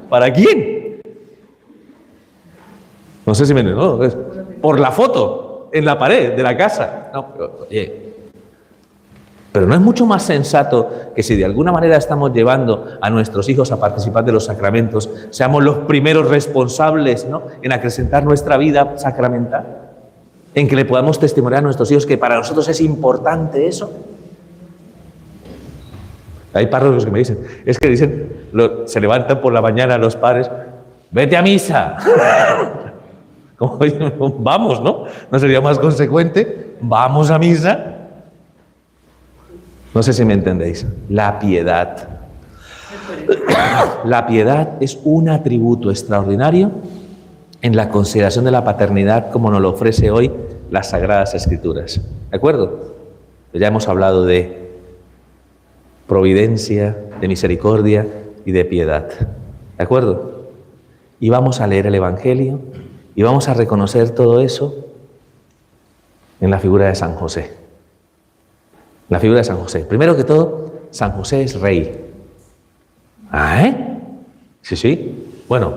¿Para quién? No sé si me entienden, ¿no? Por la foto en la pared de la casa. No, pero, oye, pero no es mucho más sensato que si de alguna manera estamos llevando a nuestros hijos a participar de los sacramentos, seamos los primeros responsables, ¿no?, en acrecentar nuestra vida sacramental, en que le podamos testimoniar a nuestros hijos que para nosotros es importante eso. Hay párrocos que me dicen, es que dicen, se levantan por la mañana los padres, vete a misa. Como, vamos, ¿no? ¿No sería más consecuente? Vamos a misa. No sé si me entendéis. La piedad. La piedad es un atributo extraordinario en la consideración de la paternidad como nos lo ofrece hoy las Sagradas Escrituras. ¿De acuerdo? Ya hemos hablado de providencia, de misericordia y de piedad. ¿De acuerdo? Y vamos a leer el Evangelio y vamos a reconocer todo eso en la figura de San José. La figura de San José. Primero que todo, San José es rey. ¿Ah, Sí, sí. Bueno,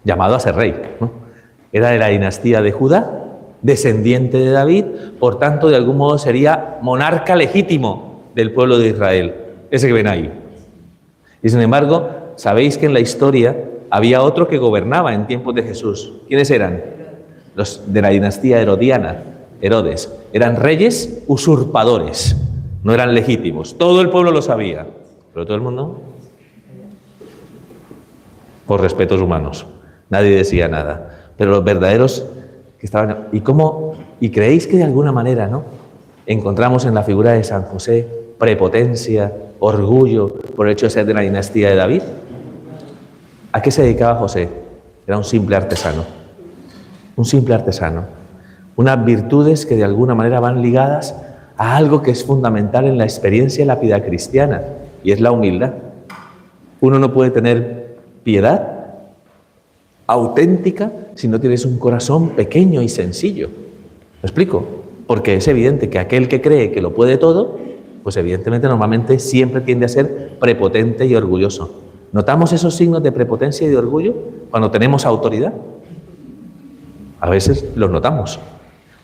llamado a ser rey, ¿no? Era de la dinastía de Judá, descendiente de David, por tanto, de algún modo sería monarca legítimo del pueblo de Israel. Ese que ven ahí. Y sin embargo, sabéis que en la historia había otro que gobernaba en tiempos de Jesús. ¿Quiénes eran? Los de la dinastía herodiana, Herodes. Eran reyes usurpadores, no eran legítimos. Todo el pueblo lo sabía, pero todo el mundo, por respetos humanos, nadie decía nada. Pero los verdaderos que estaban... ¿Y creéis que de alguna manera, ¿no?, encontramos en la figura de San José prepotencia, orgullo por el hecho de ser de la dinastía de David? ¿A qué se dedicaba José? Era un simple artesano. Un simple artesano. Unas virtudes que de alguna manera van ligadas a algo que es fundamental en la experiencia y la piedad cristiana, y es la humildad. Uno no puede tener piedad auténtica si no tienes un corazón pequeño y sencillo. ¿Me explico? Porque es evidente que aquel que cree que lo puede todo, pues evidentemente normalmente siempre tiende a ser prepotente y orgulloso. ¿Notamos esos signos de prepotencia y de orgullo cuando tenemos autoridad? A veces los notamos.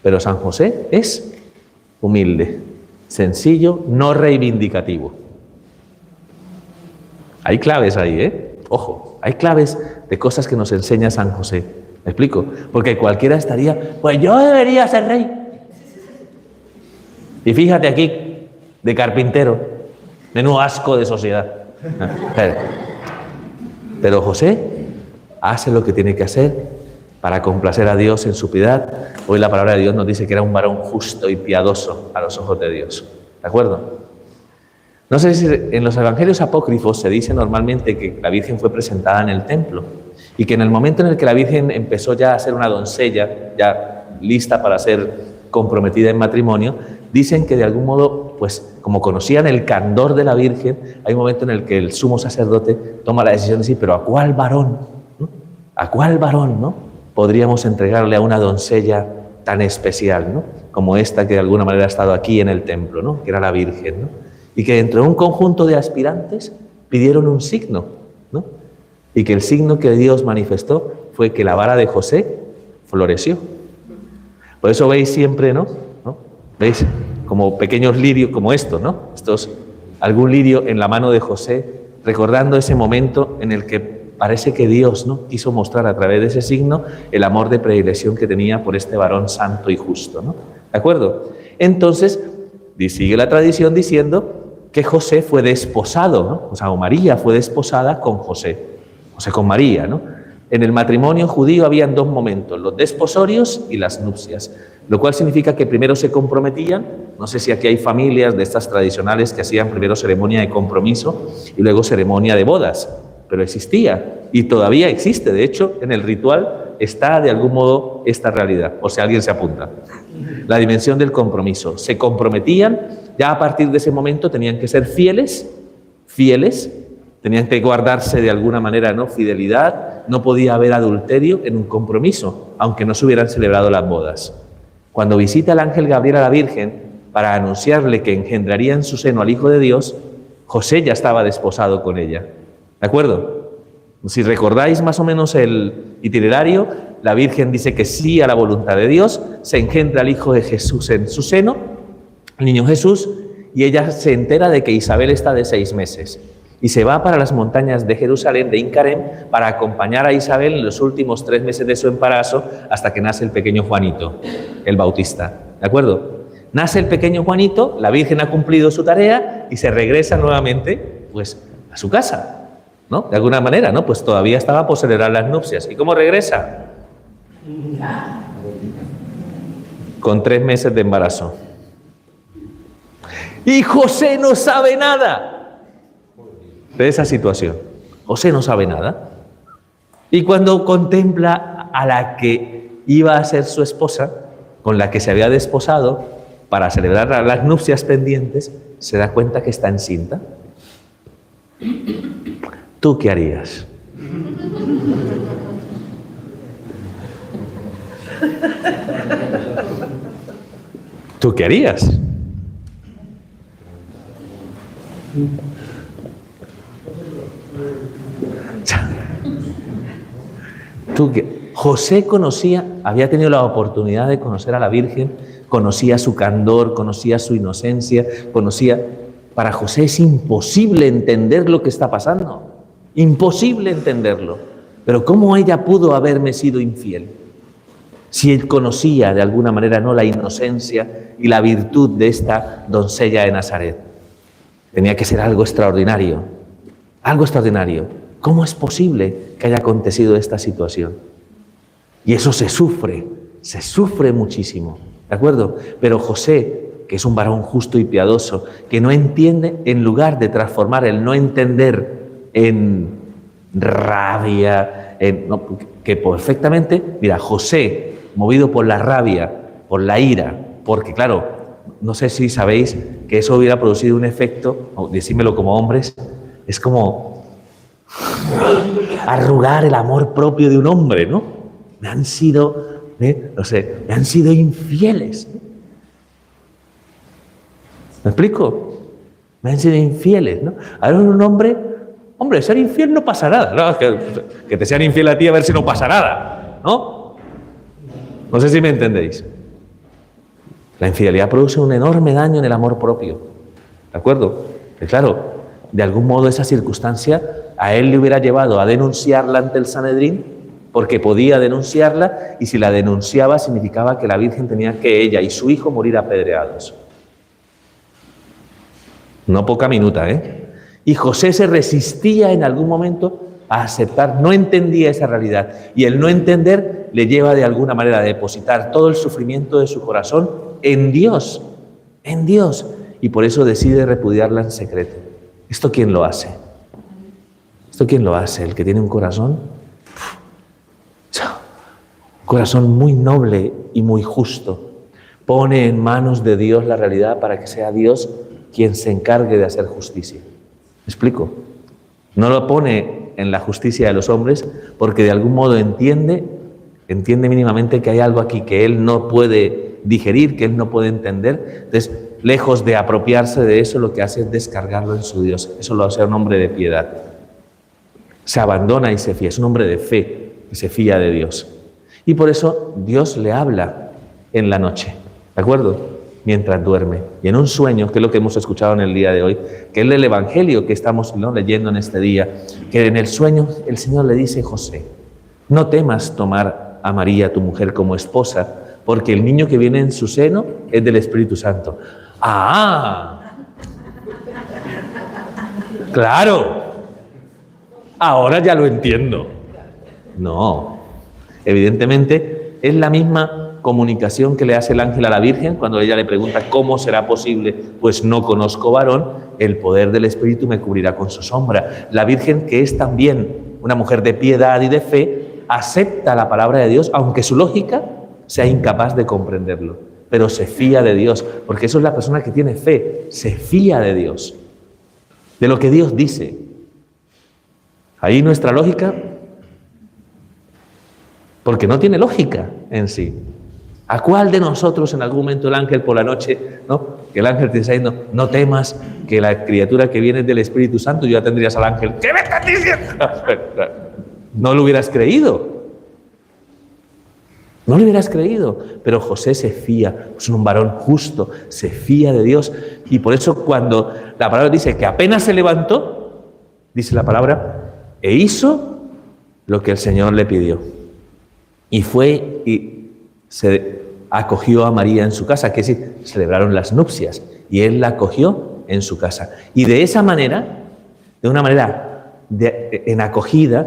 Pero San José es humilde, sencillo, no reivindicativo. Hay claves ahí, ¿eh? Ojo, hay claves de cosas que nos enseña San José. ¿Me explico? Porque cualquiera estaría, pues yo debería ser rey. Y fíjate aquí, de carpintero, menudo asco de sociedad. Pero José hace lo que tiene que hacer para complacer a Dios en su piedad. Hoy la palabra de Dios nos dice que era un varón justo y piadoso a los ojos de Dios. ¿De acuerdo? No sé si en los evangelios apócrifos se dice normalmente que la Virgen fue presentada en el templo y que en el momento en el que la Virgen empezó ya a ser una doncella, ya lista para ser comprometida en matrimonio, dicen que de algún modo, pues como conocían el candor de la Virgen, hay un momento en el que el sumo sacerdote toma la decisión de decir, pero ¿a cuál varón? ¿No? ¿A cuál varón, no?, podríamos entregarle a una doncella tan especial, ¿no?, como esta que de alguna manera ha estado aquí en el templo, ¿no?, que era la Virgen, ¿no? Y que entre un conjunto de aspirantes pidieron un signo, ¿no? Y que el signo que Dios manifestó fue que la vara de José floreció. Por eso veis siempre, ¿no? ¿Veis? Como pequeños lirios, como estos, ¿no? Algún lirio en la mano de José, recordando ese momento en el que parece que Dios, ¿no?, quiso mostrar a través de ese signo el amor de predilección que tenía por este varón santo y justo, ¿no? ¿De acuerdo? Entonces, sigue la tradición diciendo que José fue desposado, ¿no? O sea, María fue desposada con José con María, ¿no? En el matrimonio judío habían dos momentos, los desposorios y las nupcias, lo cual significa que primero se comprometían. No sé si aquí hay familias de estas tradicionales que hacían primero ceremonia de compromiso y luego ceremonia de bodas, pero existía y todavía existe. De hecho, en el ritual está de algún modo esta realidad, por si alguien se apunta. La dimensión del compromiso. Se comprometían, ya a partir de ese momento tenían que ser fieles, tenían que guardarse de alguna manera, ¿no?, fidelidad, no podía haber adulterio en un compromiso, aunque no se hubieran celebrado las bodas. Cuando visita el ángel Gabriel a la Virgen para anunciarle que engendraría en su seno al Hijo de Dios, José ya estaba desposado con ella. ¿De acuerdo? Si recordáis más o menos el itinerario, la Virgen dice que sí a la voluntad de Dios, se engendra al Hijo de Jesús en su seno, el niño Jesús, y ella se entera de que Isabel está de 6 meses. Y se va para las montañas de Jerusalén, de Incarem, para acompañar a Isabel en los últimos 3 meses de su embarazo hasta que nace el pequeño Juanito, el Bautista. ¿De acuerdo? Nace el pequeño Juanito, la Virgen ha cumplido su tarea y se regresa nuevamente, pues, a su casa, ¿no? De alguna manera, ¿no? Pues todavía estaba por celebrar las nupcias. ¿Y cómo regresa? Con 3 meses de embarazo. Y José no sabe nada de esa situación. José no sabe nada. Y cuando contempla a la que iba a ser su esposa, con la que se había desposado para celebrar las nupcias pendientes, se da cuenta que está encinta. ¿Tú qué harías? ¿Tú qué harías? José había tenido la oportunidad de conocer a la Virgen, conocía su candor, conocía su inocencia, Para José es imposible entender lo que está pasando, imposible entenderlo. Pero ¿cómo ella pudo haberme sido infiel? Si él conocía de alguna manera no la inocencia y la virtud de esta doncella de Nazaret. Tenía que ser algo extraordinario, algo extraordinario. ¿Cómo es posible que haya acontecido esta situación? Y eso se sufre muchísimo, ¿de acuerdo? Pero José, que es un varón justo y piadoso, que no entiende, en lugar de transformar el no entender en rabia, que perfectamente, mira, José, movido por la rabia, por la ira, porque claro, no sé si sabéis que eso hubiera producido un efecto, decímelo como hombres, es como arrugar el amor propio de un hombre, ¿no? Me han sido infieles. ¿Me explico? Me han sido infieles, ¿no? Ahora un hombre, ser infiel no pasa nada, ¿no? Que te sean infiel a ti a ver si no pasa nada, ¿no? No sé si me entendéis. La infidelidad produce un enorme daño en el amor propio, ¿de acuerdo? Y claro, de algún modo esa circunstancia a él le hubiera llevado a denunciarla ante el Sanedrín, porque podía denunciarla, y si la denunciaba significaba que la Virgen tenía que ella y su hijo morir apedreados. No poca minuta, ¿eh? Y José se resistía en algún momento a aceptar, no entendía esa realidad, y el no entender le lleva de alguna manera a depositar todo el sufrimiento de su corazón en Dios, y por eso decide repudiarla en secreto. ¿Esto quién lo hace? El que tiene un corazón muy noble y muy justo. Pone en manos de Dios la realidad para que sea Dios quien se encargue de hacer justicia. ¿Me explico? No lo pone en la justicia de los hombres porque de algún modo entiende mínimamente que hay algo aquí que él no puede digerir, que él no puede entender. Entonces, lejos de apropiarse de eso, lo que hace es descargarlo en su Dios. Eso lo hace un hombre de piedad. Se abandona y se fía. Es un hombre de fe que se fía de Dios. Y por eso Dios le habla en la noche, ¿de acuerdo? Mientras duerme. Y en un sueño, que es lo que hemos escuchado en el día de hoy, que es el Evangelio que estamos leyendo en este día, que en el sueño el Señor le dice: José, no temas tomar a María, tu mujer, como esposa, porque el niño que viene en su seno es del Espíritu Santo. ¡Ah! ¡Claro! Ahora ya lo entiendo. No. Evidentemente, es la misma comunicación que le hace el ángel a la Virgen cuando ella le pregunta ¿cómo será posible? Pues no conozco varón, el poder del Espíritu me cubrirá con su sombra. La Virgen, que es también una mujer de piedad y de fe, acepta la palabra de Dios, aunque su lógica sea incapaz de comprenderlo, pero se fía de Dios, porque eso es la persona que tiene fe, se fía de Dios, de lo que Dios dice. Ahí nuestra lógica, porque no tiene lógica en sí. ¿A cuál de nosotros en algún momento el ángel por la noche, ¿no? Que el ángel te está diciendo: no temas que la criatura que viene del Espíritu Santo, ya tendrías al ángel: ¿qué me estás diciendo? No lo hubieras creído. No lo hubieras creído. Pero José se fía, es un varón justo, se fía de Dios. Y por eso cuando la palabra dice que apenas se levantó, dice la palabra, e hizo lo que el Señor le pidió. Y fue y se acogió a María en su casa, que es decir, celebraron las nupcias, y él la acogió en su casa. Y de esa manera, de una manera en acogida,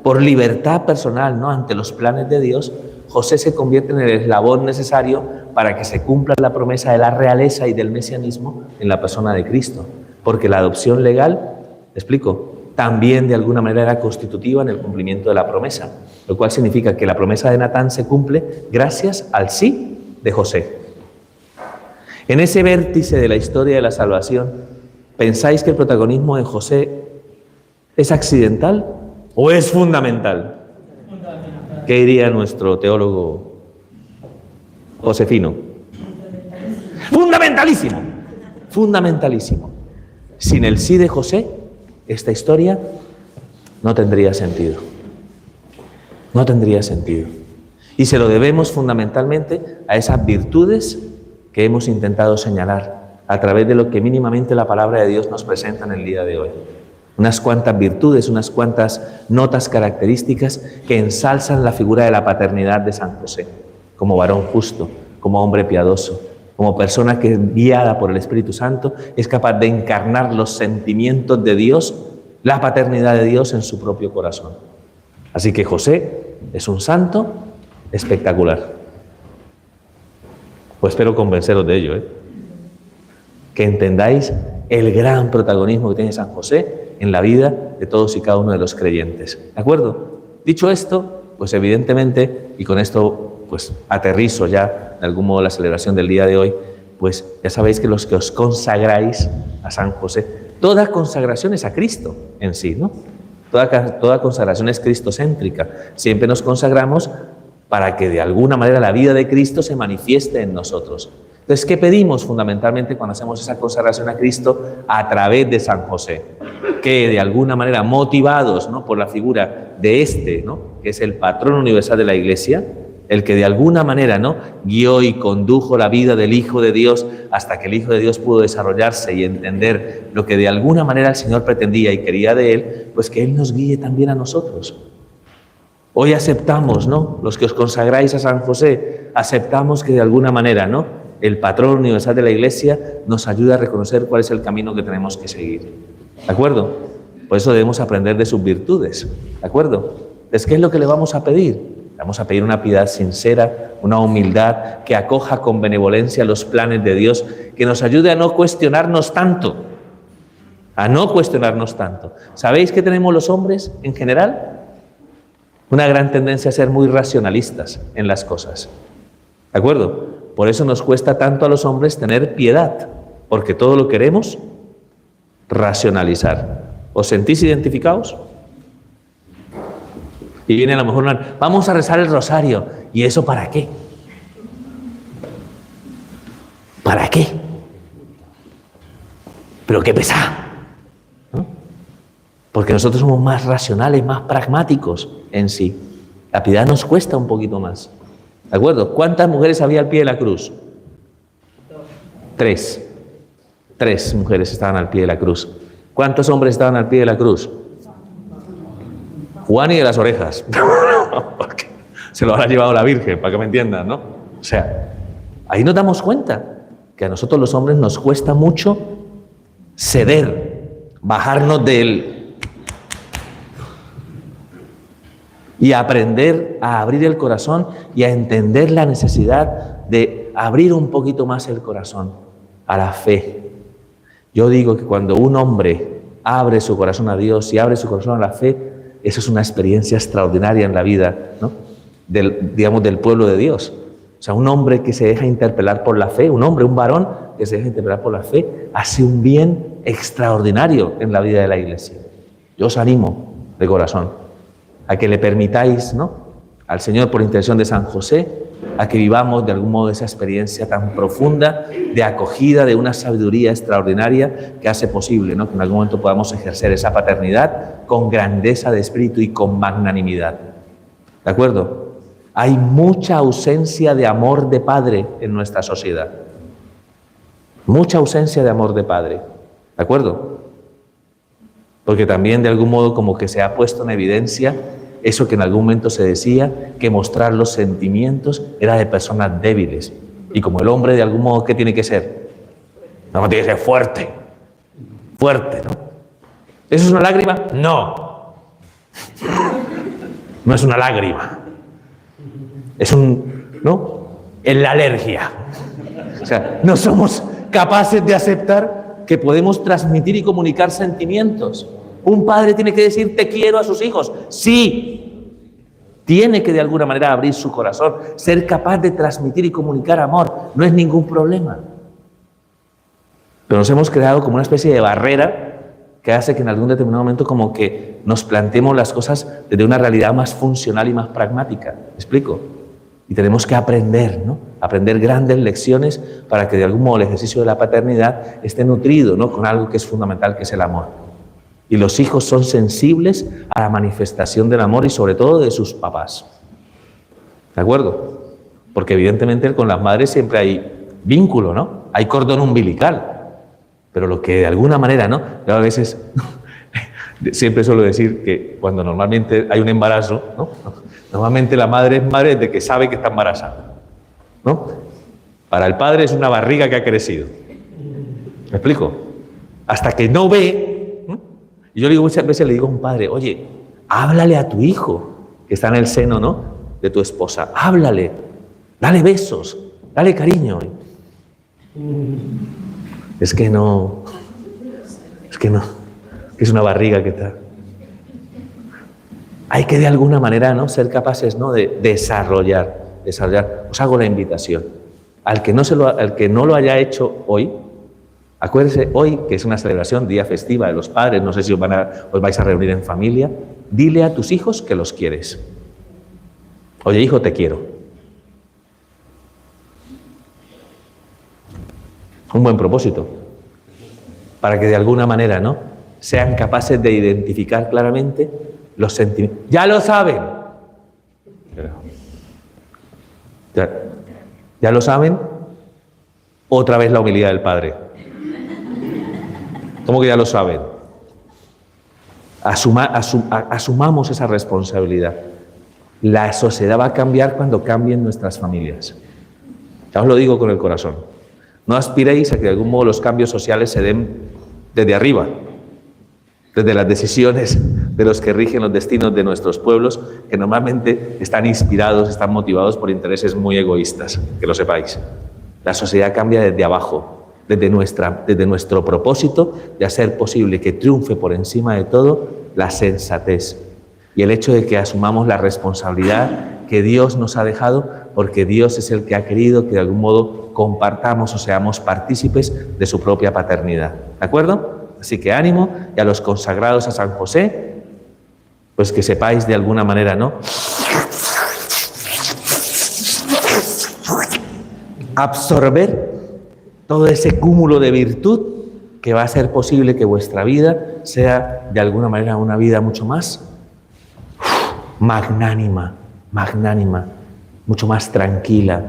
por libertad personal, ¿no?, ante los planes de Dios, José se convierte en el eslabón necesario para que se cumpla la promesa de la realeza y del mesianismo en la persona de Cristo. Porque la adopción legal, explico, también de alguna manera era constitutiva en el cumplimiento de la promesa, lo cual significa que la promesa de Natán se cumple gracias al sí de José. En ese vértice de la historia de la salvación, ¿pensáis que el protagonismo de José es accidental o es fundamental? ¿Qué diría nuestro teólogo Josefino? Fundamentalísimo, fundamentalísimo. Sin el sí de José, esta historia no tendría sentido. No tendría sentido. Y se lo debemos fundamentalmente a esas virtudes que hemos intentado señalar a través de lo que mínimamente la palabra de Dios nos presenta en el día de hoy. Unas cuantas virtudes, unas cuantas notas características que ensalzan la figura de la paternidad de San José, como varón justo, como hombre piadoso, como persona que, guiada por el Espíritu Santo, es capaz de encarnar los sentimientos de Dios, la paternidad de Dios en su propio corazón. Así que José es un santo espectacular. Pues espero convenceros de ello, que entendáis el gran protagonismo que tiene San José en la vida de todos y cada uno de los creyentes. ¿De acuerdo? Dicho esto, pues evidentemente, y con esto pues aterrizo ya de algún modo la celebración del día de hoy, pues ya sabéis que los que os consagráis a San José, toda consagración es a Cristo en sí, ¿no? Toda consagración es cristocéntrica. Siempre nos consagramos para que de alguna manera la vida de Cristo se manifieste en nosotros. Entonces, ¿qué pedimos fundamentalmente cuando hacemos esa consagración a Cristo a través de San José? Que de alguna manera, motivados, ¿no?, por la figura de ¿no?, que es el patrón universal de la Iglesia, el que de alguna manera, ¿no?, guió y condujo la vida del Hijo de Dios hasta que el Hijo de Dios pudo desarrollarse y entender lo que de alguna manera el Señor pretendía y quería de Él, pues que Él nos guíe también a nosotros. Hoy aceptamos, ¿no?, los que os consagráis a San José, aceptamos que de alguna manera, ¿no?, el patrón universal de la Iglesia nos ayuda a reconocer cuál es el camino que tenemos que seguir. ¿De acuerdo? Por eso debemos aprender de sus virtudes. ¿De acuerdo? Entonces, ¿qué es lo que le vamos a pedir? Vamos a pedir una piedad sincera, una humildad que acoja con benevolencia los planes de Dios, que nos ayude a no cuestionarnos tanto. A no cuestionarnos tanto. ¿Sabéis qué tenemos los hombres en general? Una gran tendencia a ser muy racionalistas en las cosas. ¿De acuerdo? Por eso nos cuesta tanto a los hombres tener piedad, porque todo lo queremos racionalizar. ¿Os sentís identificados? Y viene a lo mejor vamos a rezar el rosario. ¿Y eso para qué? ¿Para qué? Pero qué pesado, ¿no? Porque nosotros somos más racionales, más pragmáticos en sí. La piedad nos cuesta un poquito más. ¿De acuerdo? ¿Cuántas mujeres había al pie de la cruz? 3. 3 mujeres estaban al pie de la cruz. ¿Cuántos hombres estaban al pie de la cruz? Juan y de las orejas. Porque se lo habrá llevado la Virgen, para que me entiendan, ¿no? O sea, ahí nos damos cuenta que a nosotros los hombres nos cuesta mucho ceder, bajarnos de él y aprender a abrir el corazón y a entender la necesidad de abrir un poquito más el corazón a la fe. Yo digo que cuando un hombre abre su corazón a Dios y abre su corazón a la fe, eso es una experiencia extraordinaria en la vida, ¿no?, del pueblo de Dios. O sea, un hombre que se deja interpelar por la fe, un varón que se deja interpelar por la fe, hace un bien extraordinario en la vida de la Iglesia. Yo os animo de corazón a que le permitáis, ¿no?, al Señor, por intercesión de San José, a que vivamos de algún modo esa experiencia tan profunda de acogida, de una sabiduría extraordinaria que hace posible, ¿no?, que en algún momento podamos ejercer esa paternidad con grandeza de espíritu y con magnanimidad. ¿De acuerdo? Hay mucha ausencia de amor de padre en nuestra sociedad. Mucha ausencia de amor de padre. ¿De acuerdo? Porque también de algún modo como que se ha puesto en evidencia eso que en algún momento se decía, que mostrar los sentimientos era de personas débiles. Y como el hombre de algún modo, ¿qué tiene que ser? No, tiene que ser fuerte. Fuerte, ¿no? ¿Eso es una lágrima? No. No es una lágrima. Es es la alergia. O sea, no somos capaces de aceptar que podemos transmitir y comunicar sentimientos. Un padre tiene que decir te quiero a sus hijos. Sí. Tiene que de alguna manera abrir su corazón, ser capaz de transmitir y comunicar amor. No es ningún problema. Pero nos hemos creado como una especie de barrera que hace que en algún determinado momento como que nos planteemos las cosas desde una realidad más funcional y más pragmática. ¿Me explico? Y tenemos que aprender, ¿no? Aprender grandes lecciones para que de algún modo el ejercicio de la paternidad esté nutrido, ¿no? Con algo que es fundamental, que es el amor. Y los hijos son sensibles a la manifestación del amor y sobre todo de sus papás. ¿De acuerdo? Porque evidentemente con las madres siempre hay vínculo, ¿no? Hay cordón umbilical. Pero lo que de alguna manera, ¿no? Yo a veces siempre suelo decir que cuando normalmente hay un embarazo, ¿no? Normalmente la madre es madre desde que sabe que está embarazada, ¿no? Para el padre es una barriga que ha crecido. ¿Me explico? Hasta que no ve, ¿no? Y yo muchas veces le digo a un padre, oye, háblale a tu hijo que está en el seno, ¿no? De tu esposa, háblale, dale besos, dale cariño. Es que es una barriga que está. Hay que de alguna manera, ¿no? Ser capaces, ¿no? De desarrollar. Os hago la invitación. Al que no lo haya hecho hoy, acuérdese hoy que es una celebración, día festiva de los padres, no sé si os vais a reunir en familia, dile a tus hijos que los quieres. Oye, hijo, te quiero. Un buen propósito, para que de alguna manera, ¿no? Sean capaces de identificar claramente los sentimientos. ¡Ya lo saben! ¿Ya lo saben? Otra vez la humildad del Padre. ¿Cómo que ya lo saben? Asumamos esa responsabilidad. La sociedad va a cambiar cuando cambien nuestras familias. Ya os lo digo con el corazón. No aspiréis a que de algún modo los cambios sociales se den desde arriba, desde las decisiones de los que rigen los destinos de nuestros pueblos, que normalmente están inspirados, están motivados por intereses muy egoístas, que lo sepáis. La sociedad cambia desde abajo, desde nuestro propósito de hacer posible que triunfe por encima de todo la sensatez y el hecho de que asumamos la responsabilidad que Dios nos ha dejado, porque Dios es el que ha querido que de algún modo compartamos o seamos partícipes de su propia paternidad. ¿De acuerdo? Así que ánimo, y a los consagrados a San José, pues que sepáis de alguna manera, ¿no? Absorber todo ese cúmulo de virtud que va a hacer posible que vuestra vida sea de alguna manera una vida mucho más magnánima, mucho más tranquila,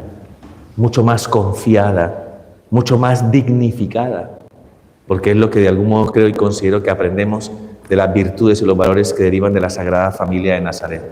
mucho más confiada, mucho más dignificada, porque es lo que de algún modo creo y considero que aprendemos de las virtudes y los valores que derivan de la Sagrada Familia de Nazaret,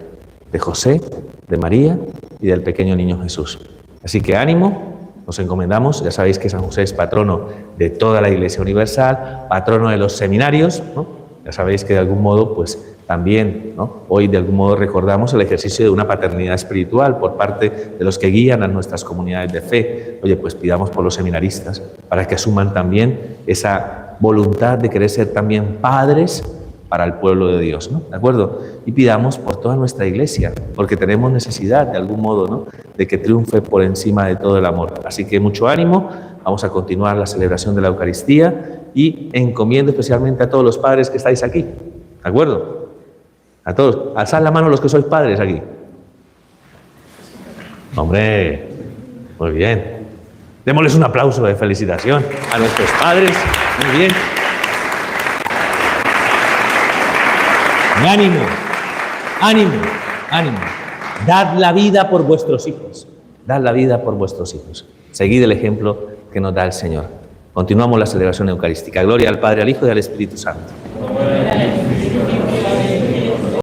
de José, de María y del pequeño niño Jesús. Así que ánimo, nos encomendamos, ya sabéis que San José es patrono de toda la Iglesia Universal, patrono de los seminarios, ¿no? Ya sabéis que de algún modo, pues también, ¿no? Hoy de algún modo recordamos el ejercicio de una paternidad espiritual por parte de los que guían a nuestras comunidades de fe. Oye, pues pidamos por los seminaristas para que asuman también esa voluntad de querer ser también padres para el pueblo de Dios, ¿no? ¿De acuerdo? Y pidamos por toda nuestra Iglesia, porque tenemos necesidad de algún modo, ¿no? De que triunfe por encima de todo el amor. Así que mucho ánimo, vamos a continuar la celebración de la Eucaristía y encomiendo especialmente a todos los padres que estáis aquí, ¿de acuerdo? A todos, alzad la mano los que sois padres aquí. Hombre, muy bien. Démosles un aplauso de felicitación a nuestros padres. Muy bien. Y ánimo, ánimo, ánimo. Dad la vida por vuestros hijos. Dad la vida por vuestros hijos. Seguid el ejemplo que nos da el Señor. Continuamos la celebración eucarística. Gloria al Padre, al Hijo y al Espíritu Santo.